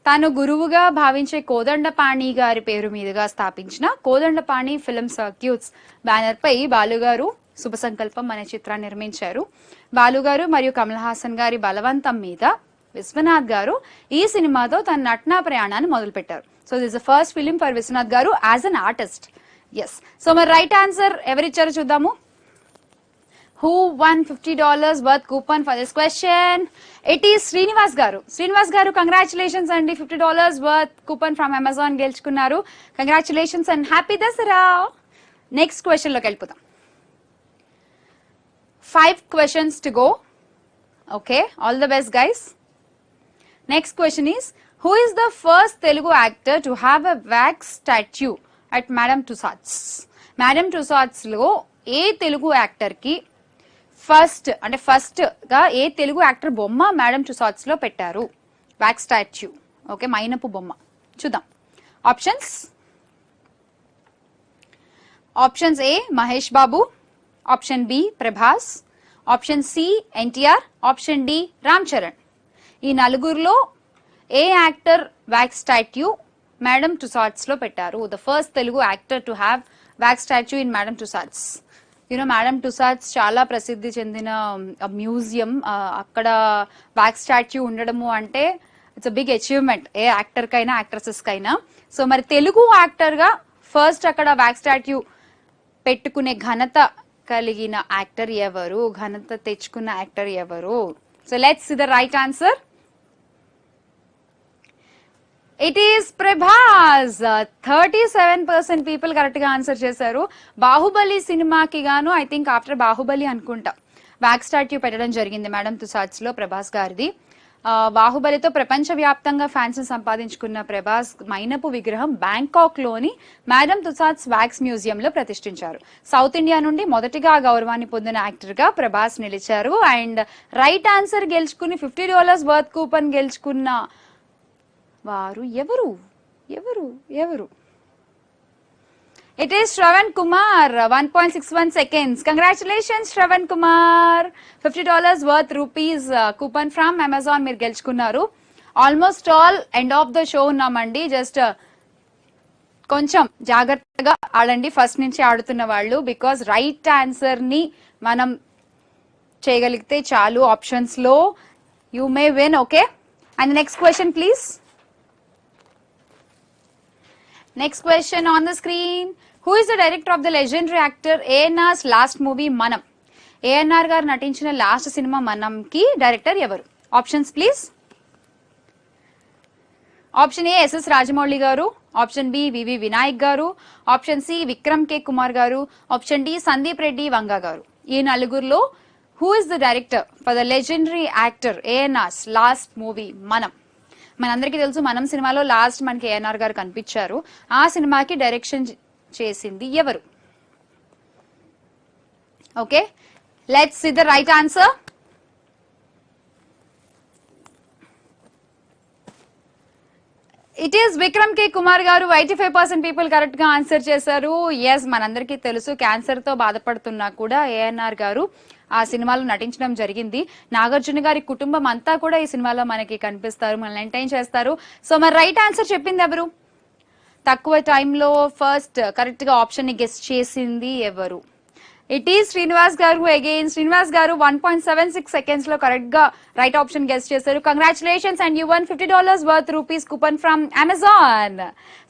తాను గురువుగా భావించే కోదండపాణి గారి పేరు మీదుగా స్థాపించిన కోదండపాణి ఫిల్మ్ సర్క్యూట్స్ బ్యానర్ పై బాలుగారు శుభ సంకల్పం అనే చిత్రాన్ని నిర్మించారు. బాలుగారు మరియు కమల్ హాసన్ గారి బలవంతం మీద విశ్వనాథ్ గారు ఈ సినిమాతో తన నటనా ప్రయాణాన్ని మొదలుపెట్టారు. So this the first film for Vishwanath గారు as an artist. Yes, so మరి రైట్ ఆన్సర్ ఎవరిచ్చారో చూద్దాము. Who won $50 worth coupon for this question? It is Srinivas garu. Srinivas garu, congratulations and $50 worth coupon from Amazon గెలుచుకున్నారు. Congratulations and happy Dasara. Next question లోకి వెళ్ళిపోతాం. 5 questions to go. Okay, all the best guys. Next question is, who is the first Telugu actor to have a wax statue at Madame Tussauds? Madame Tussauds లో ఏ Telugu actor కి first గా ఏ Telugu actor బొమ్మ Madame Tussauds లో పెట్టారు? Wax statue. Okay, మైనపు బొమ్మ. చూద్దాం options A Mahesh Babu, option B Prabhas, option C NTR, option D Ram Charan. ఈ నలుగురులో ఏ actor wax statue Madame Tussauds లో పెట్టారు? The first Telugu actor to have wax statue in Madame Tussauds. Madame Tussauds చాలా ప్రసిద్ధి చెందిన మ్యూజియం. అక్కడ వ్యాక్స్ స్టాట్యూ ఉండడము అంటే ఇట్స్ అ బిగ్ అచీవ్మెంట్ ఏ యాక్టర్ కైనా యాక్ట్రెసెస్ కైనా. సో మరి తెలుగు యాక్టర్ గా ఫస్ట్ అక్కడ వ్యాక్స్ స్టాట్యూ పెట్టుకునే ఘనత కలిగిన యాక్టర్ ఎవరు, ఘనత తెచ్చుకున్న యాక్టర్ ఎవరు? So let's see the right answer. It is Prabhas. 37% people correct గా ఆన్సర్ చేశారు. బాహుబలి సినిమాకి గాను, ఐ థింక్ ఆఫ్టర్ బాహుబలి అనుకుంటా, వ్యాక్స్ స్టాట్యూ పెట్టడం జరిగింది మేడం టుసాట్స్ లో ప్రభాస్ గారిది. బాహుబలితో ప్రపంచ వ్యాప్తంగా ఫ్యాన్స్ సంపాదించుకున్న ప్రభాస్ మైనపు విగ్రహం బ్యాంకాక్ లోని మేడం టుసాట్స్ వ్యాక్స్ మ్యూజియం లో ప్రతిష్ఠించారు. సౌత్ ఇండియా నుండి మొదటిగా గౌరవాన్ని పొందిన యాక్టర్ గా ప్రభాస్ నిలిచారు. అండ్ రైట్ ఆన్సర్ గెలుచుకుని $50 వర్త్ కూపన్ గెలుచుకున్న వారు ఎవరు ఎవరు ఎవరు? It is Shravan Kumar. 1.61 seconds. Congratulations Shravan Kumar. $50 worth rupees coupon from Amazon మీరు గెలుచుకున్నారు. Almost all end of the show ఉన్నామండి. జస్ట్ కొంచెం జాగ్రత్తగా ఆడండి ఫస్ట్ నుంచి ఆడుతున్న వాళ్ళు, బికాస్ రైట్ ఆన్సర్ ని మనం చేయగలిగితే చాలు. ఆప్షన్స్ లో you may win. Okay, and next question please. Next question on the screen. Who is the director of the legendary actor ANR's last movie Manam? ANR గారు నటించిన లాస్ట్ సినిమా మనం కి director ఎవరు? Options please. Option A SS Rajamouli గారు, option B VV Vinayak గారు, option C Vikram K Kumar గారు, option D Sandeep Reddy Vanga గారు. ఈ నలుగురులో who is the director for the legendary actor ANR's last movie Manam? మనందరికీ తెలుసు మనం సినిమాలో లాస్ట్ మనకి ఏఎన్ఆర్ గారు కనిపించారు. ఆ సినిమాకి డైరెక్షన్ చేసింది ఎవరు? Okay, let's see the right answer. It is Vikram K Kumar గారు. 85% పీపుల్ కరెక్ట్ గా ఆన్సర్ చేశారు. ఎస్, మనందరికీ తెలుసు క్యాన్సర్ తో బాధపడుతున్నా కూడా ఏఎన్ఆర్ గారు ఆ సినిమాలో నటించడం జరిగింది. నాగార్జున గారి కుటుంబం అంతా కూడా ఈ సినిమాలో మనకి కనిపిస్తారు, మనల్ని ఎంటర్టైన్ చేస్తారు. సో మరి రైట్ ఆన్సర్ చెప్పింది ఎవరు? తక్కువ టైంలో ఫస్ట్ కరెక్ట్ గా ఆప్షన్ ని గెస్ట్ చేసింది ఎవరు? ఇట్ ఈస్ శ్రీనివాస్ గారు అగైన్. శ్రీనివాస్ గారు 1.76 సెకండ్స్ లో కరెక్ట్ గా రైట్ ఆప్షన్ గెస్ట్ చేశారు. Congratulations and you won $50 worth rupees coupon from Amazon.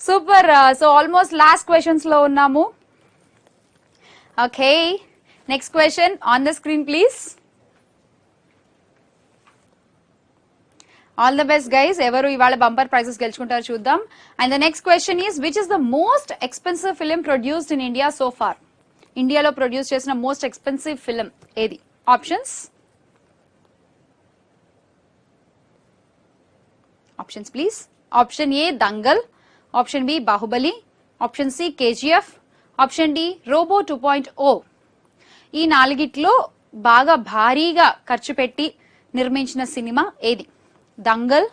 Super. So almost last questions లో ఉన్నాము. Okay, next question on the screen please. All the best guys. ఎవరు ఇవాళ bumper prizes గెలుచుకుంటారో చూద్దాం. And the next question is which is the most expensive film produced in India so far? ఇండియాలో produce చేసిన most expensive film ఏది? Options please. Option A Dangal, option B Baahubali, option C KGF, option D Robo 2.0. ఈ నాలుగిట్లో బాగా భారీగా ఖర్చు పెట్టి నిర్మించిన సినిమా ఏది? Dangal,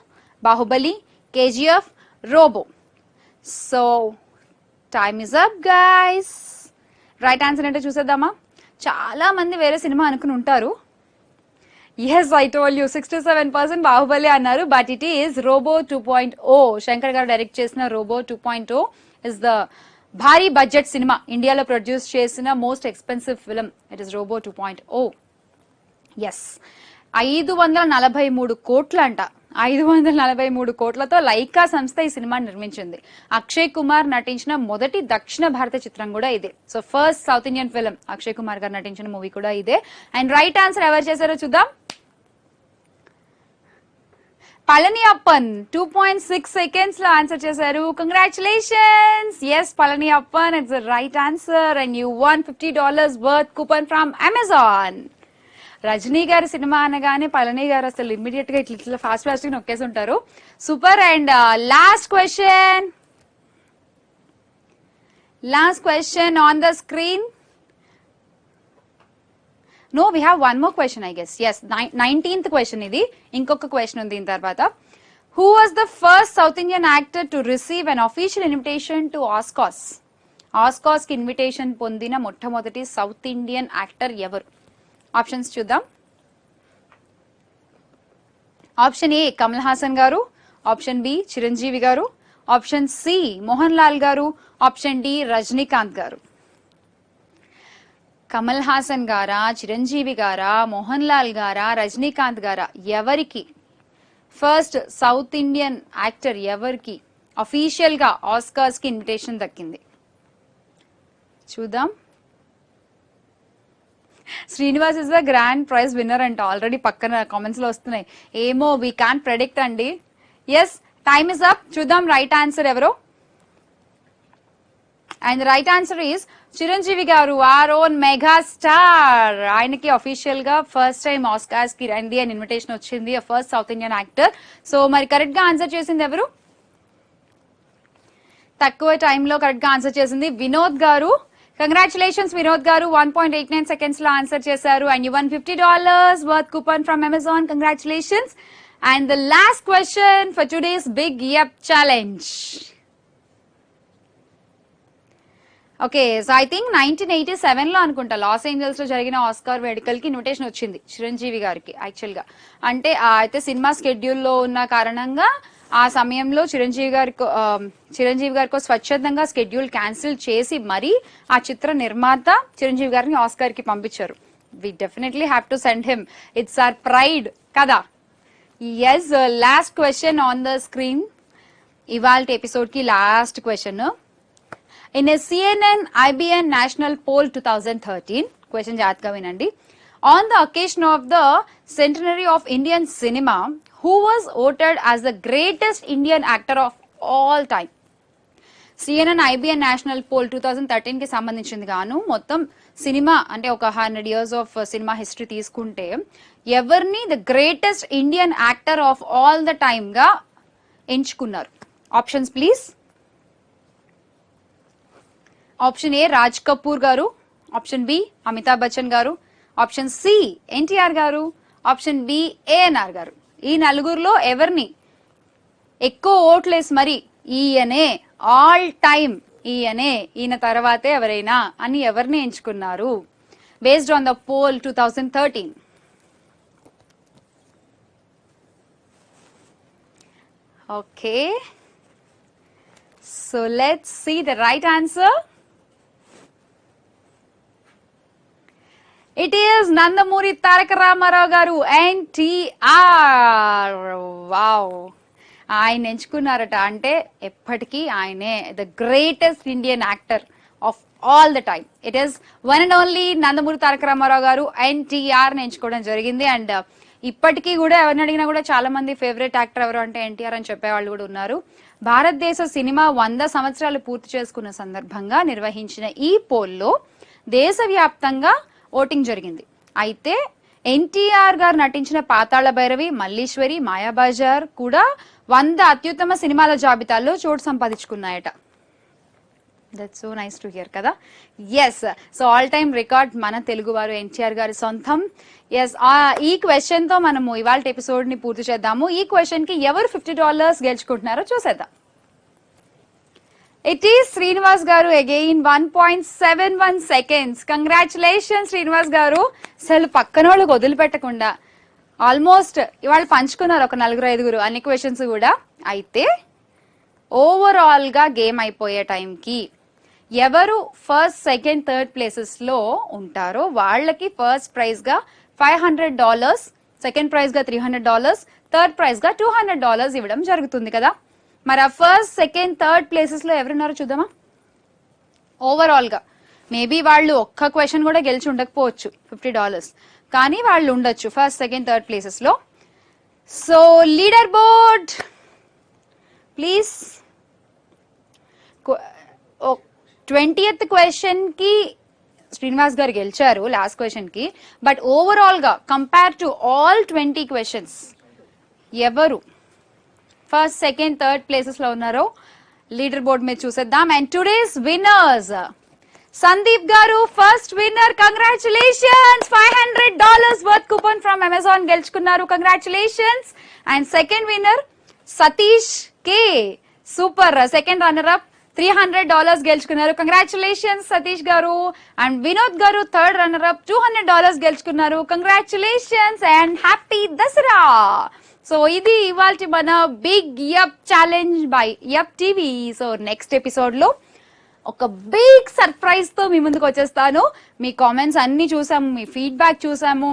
Baahubali, KGF, Robo. So time is up guys. Right answer అంటే చూసేద్దామా? చాలా మంది వేరే సినిమా అనుకుని ఉంటారు. Yes, I told you 67% Baahubali అన్నారు, but it is Robo 2.0. Shankar గారు డైరెక్ట్ చేసిన రోబో 2.0 ఇస్ ద భారీ బడ్జెట్ సినిమా. ఇండియాలో ప్రొడ్యూస్ చేసిన most expensive film it is Robo 2.0. Yes, 543 కోట్లు అంట. 543 కోట్లతో లైకా సంస్థ ఈ సినిమా నిర్మించింది. అక్షయ్ కుమార్ నటించిన మొదటి దక్షిణ భారత చిత్రం కూడా ఇదే. So first South Indian film Akshay Kumar గారు నటించిన మూవీ కూడా ఇదే. అండ్ రైట్ ఆన్సర్ ఎవరు చేశారో చూద్దాం. పళని అప్పన్ 2.6 సెకండ్స్ లో ఆన్సర్ చేశారు. Congratulations. Yes, Palani Appan it's the right answer and you won $50 worth coupon from Amazon. Rajini గారి సినిమా అనగానే పళని గారు అసలు ఇమ్మీడియట్ గా ఇట్లా ఫాస్ట్ గా నొక్కేసి ఉంటారు. Super. And last question on the screen. No, we have one more question I guess. Yes, 19th question ఇది. ఇంకొక క్వశ్చన్ ఉంది దీని తర్వాత. Who was the first South Indian actor to receive an official invitation to Oscars? Oscars కి invitation పొందిన మొట్టమొదటి South Indian actor ఎవరు? Options చూద్దాం. Option A Kamal Haasan garu, option B Chiranjeevi గారు, ఆప్షన్ సి మోహన్ లాల్ గారు, ఆప్షన్ డి రజనీకాంత్ గారు. కమల్ హాసన్ గారా, చిరంజీవి గారా, మోహన్ లాల్ గారా, రజనీకాంత్ గారా, ఎవరికి ఫస్ట్ సౌత్ ఇండియన్ యాక్టర్ ఎవరికి అఫీషియల్ గా ఆస్కార్స్ కి ఇన్విటేషన్ దక్కింది? చూద్దాం. Srinivas is the grand prize winner అంట. ఆల్రెడీ పక్కన కామెంట్స్ లో వస్తున్నాయి. ఏమో, వీ కాంట్ ప్రెడిక్ట్ అండి. Yes, time is up. చూద్దాం రైట్ ఆన్సర్ ఎవరో. And right answer is Chiranjeevi garu, our own mega star. ఆయనకి అఫీషియల్ గా ఫస్ట్ టైం ఆస్కార్స్ కి రండి అని ఇన్విటేషన్ వచ్చింది. First South Indian actor. So మరి కరెక్ట్ గా ఆన్సర్ చేసింది ఎవరు? తక్కువ టైంలో కరెక్ట్ గా ఆన్సర్ చేసింది వినోద్ గారు. కంగ్రాచులేషన్స్ వినోద్ గారు. 1.89 సెకండ్స్ లో ఆన్సర్ చేశారు and you won $50 worth coupon from Amazon. Congratulations. And the last question for today's big yup challenge. Okay, so I think 1987 లో అనుకుంటా లాస్ ఏంజల్స్ లో జరిగిన ఆస్కార్ వేడుకలకి ఇన్విటేషన్ వచ్చింది చిరంజీవి గారికి యాక్చువల్ గా. అంటే అయితే సినిమా స్కెడ్యూల్ లో ఉన్న కారణంగా ఆ సమయంలో చిరంజీవి గారికో స్వచ్ఛందంగా స్కెడ్యూల్ క్యాన్సిల్ చేసి మరీ ఆ చిత్ర నిర్మాత చిరంజీవి గారిని ఆస్కార్ కి పంపించారు. We definitely have to send him. It's our pride కదా. Yes, last question on the screen. ఇవాళ ఎపిసోడ్ కి last question. In a CNN IBN national poll 2013, question జాగ్రత్తగా వినండి. On the occasion of the centenary of Indian cinema, who was voted as the greatest Indian actor of all time? CNN IBN national poll 2013 కి సంబంధించింది గాను మొత్తం cinema అంటే ఒక 100 years of cinema history తీసుకుంటే ఎవరిని the greatest Indian actor of all the time గా ఎంచుకున్నారు? Options please. ఆప్షన్ ఏ రాజ్ కపూర్ గారు, ఆప్షన్ బి అమితాబ్ బచ్చన్ గారు, option C NTR garu, option B ANR గారు. ఈ నలుగురులో ఎవరిని ఎక్కువ ఓట్లేసి మరి ఈయనే ఆల్ టైమ్ ఈయన తర్వాతే ఎవరైనా అని ఎవరిని ఎంచుకున్నారు based on the poll 2013? Okay, so let's see the right answer. It is Nandamuri Taraka Rama Rao గారు, ఎన్టీఆర్. వావ్, ఆయన ఎంచుకున్నారట అంటే ఎప్పటికీ ఆయనే the greatest Indian actor of all the time. It is one and only Nandamuri Taraka Rama Rao గారు ఎన్టీఆర్ ని ఎంచుకోవడం జరిగింది. అండ్ ఇప్పటికీ కూడా ఎవరిని అడిగినా కూడా చాలా మంది ఫేవరెట్ యాక్టర్ ఎవరు అంటే ఎన్టీఆర్ అని చెప్పేవాళ్ళు కూడా ఉన్నారు. భారతదేశ సినిమా 100 సంవత్సరాలు పూర్తి చేసుకున్న సందర్భంగా నిర్వహించిన ఈ పోల్లో దేశవ్యాప్తంగా ఓటింగ్ జరిగింది. అయితే ఎన్టీఆర్ గారు నటించిన పాతాళ భైరవి, మల్లీశ్వరి, మాయాబజార్ కూడా 100 అత్యుత్తమ సినిమాల జాబితాల్లో చోటు సంపాదించుకున్నాయట. That's so nice to hear కదా. Yes, so all time record మన తెలుగు వారు ఎన్టీఆర్ గారి సొంతం. ఎస్, ఈ క్వశ్చన్ తో మనము ఇవాళ ఎపిసోడ్ ని పూర్తి చేద్దాము. ఈ క్వశ్చన్ కి ఎవరు $50 గెలుచుకుంటున్నారో చూసేద్దాం. ఇట్ ఈస్ శ్రీనివాస్ గారు అగైన్ 1.71 seconds. కంగ్రాచులేషన్ శ్రీనివాస్ గారు. అసలు పక్కన వాళ్ళకి వదిలిపెట్టకుండా ఆల్మోస్ట్ ఇవాళ పంచుకున్నారు ఒక 4-5 అన్ని క్వశ్చన్స్ కూడా. అయితే ఓవరాల్ గా గేమ్ అయిపోయే టైంకి ఎవరు ఫస్ట్, సెకండ్, థర్డ్ ప్లేసెస్ లో ఉంటారో వాళ్ళకి ఫస్ట్ ప్రైజ్ గా $500, సెకండ్ ప్రైజ్ గా $300, థర్డ్ ప్రైజ్ గా $200 ఇవ్వడం జరుగుతుంది కదా. మరి ఆ ఫస్ట్, సెకండ్, థర్డ్ ప్లేసెస్ లో ఎవరున్నారో చూద్దామా. ఓవరాల్ గా మేబీ వాళ్ళు ఒక్క క్వశ్చన్ కూడా గెలిచి ఉండకపోవచ్చు $50, కానీ వాళ్ళు ఉండొచ్చు ఫస్ట్, సెకండ్, థర్డ్ ప్లేసెస్ లో. So leader board please. 20th question కి శ్రీనివాస్ గారు గెలిచారు లాస్ట్ క్వశ్చన్ కి. బట్ ఓవరాల్ గా కంపేర్ టు ఆల్ 20 క్వశ్చన్స్ ఎవరు ఫస్ట్, సెకండ్, థర్డ్ ప్లేసెస్ లో ఉన్నారో లీడర్ బోర్డ్ మీద చూసేద్దాం. అండ్ టుడేస్ విన్నర్స్, సందీప్ గారు first winner, congratulations. $500 worth coupon from Amazon గెలుచుకున్నారు, congratulations. And second winner Satish K, super. Second runner up $300 గెలుచుకున్నారు, congratulations Satish గారు. అండ్ వినోద్ గారు థర్డ్ రన్నర్ అప్ $200 గెలుచుకున్నారు, congratulations and happy Dasara. So ఇది ఇవాళ మన big yup challenge by Yupp TV. So next episode లో ఒక బిగ్ సర్ప్రైజ్ తో మీ ముందుకు వచ్చేస్తాను. మీ కామెంట్స్ అన్ని చూసాము, మీ ఫీడ్బ్యాక్ చూసాము.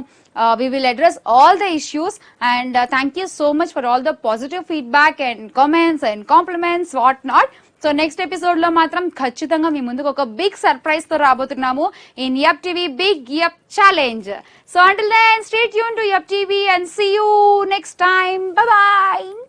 We will address all the issues and thank you so much for all the positive feedback and comments and compliments what not. So next episode లో మాత్రం ఖచ్చితంగా మీ ముందుకు ఒక బిగ్ సర్ప్రైజ్ తో రాబోతున్నాము in Yupp TV big yup challenge. So until then stay tuned to Yup TV and see you next time. Bye bye.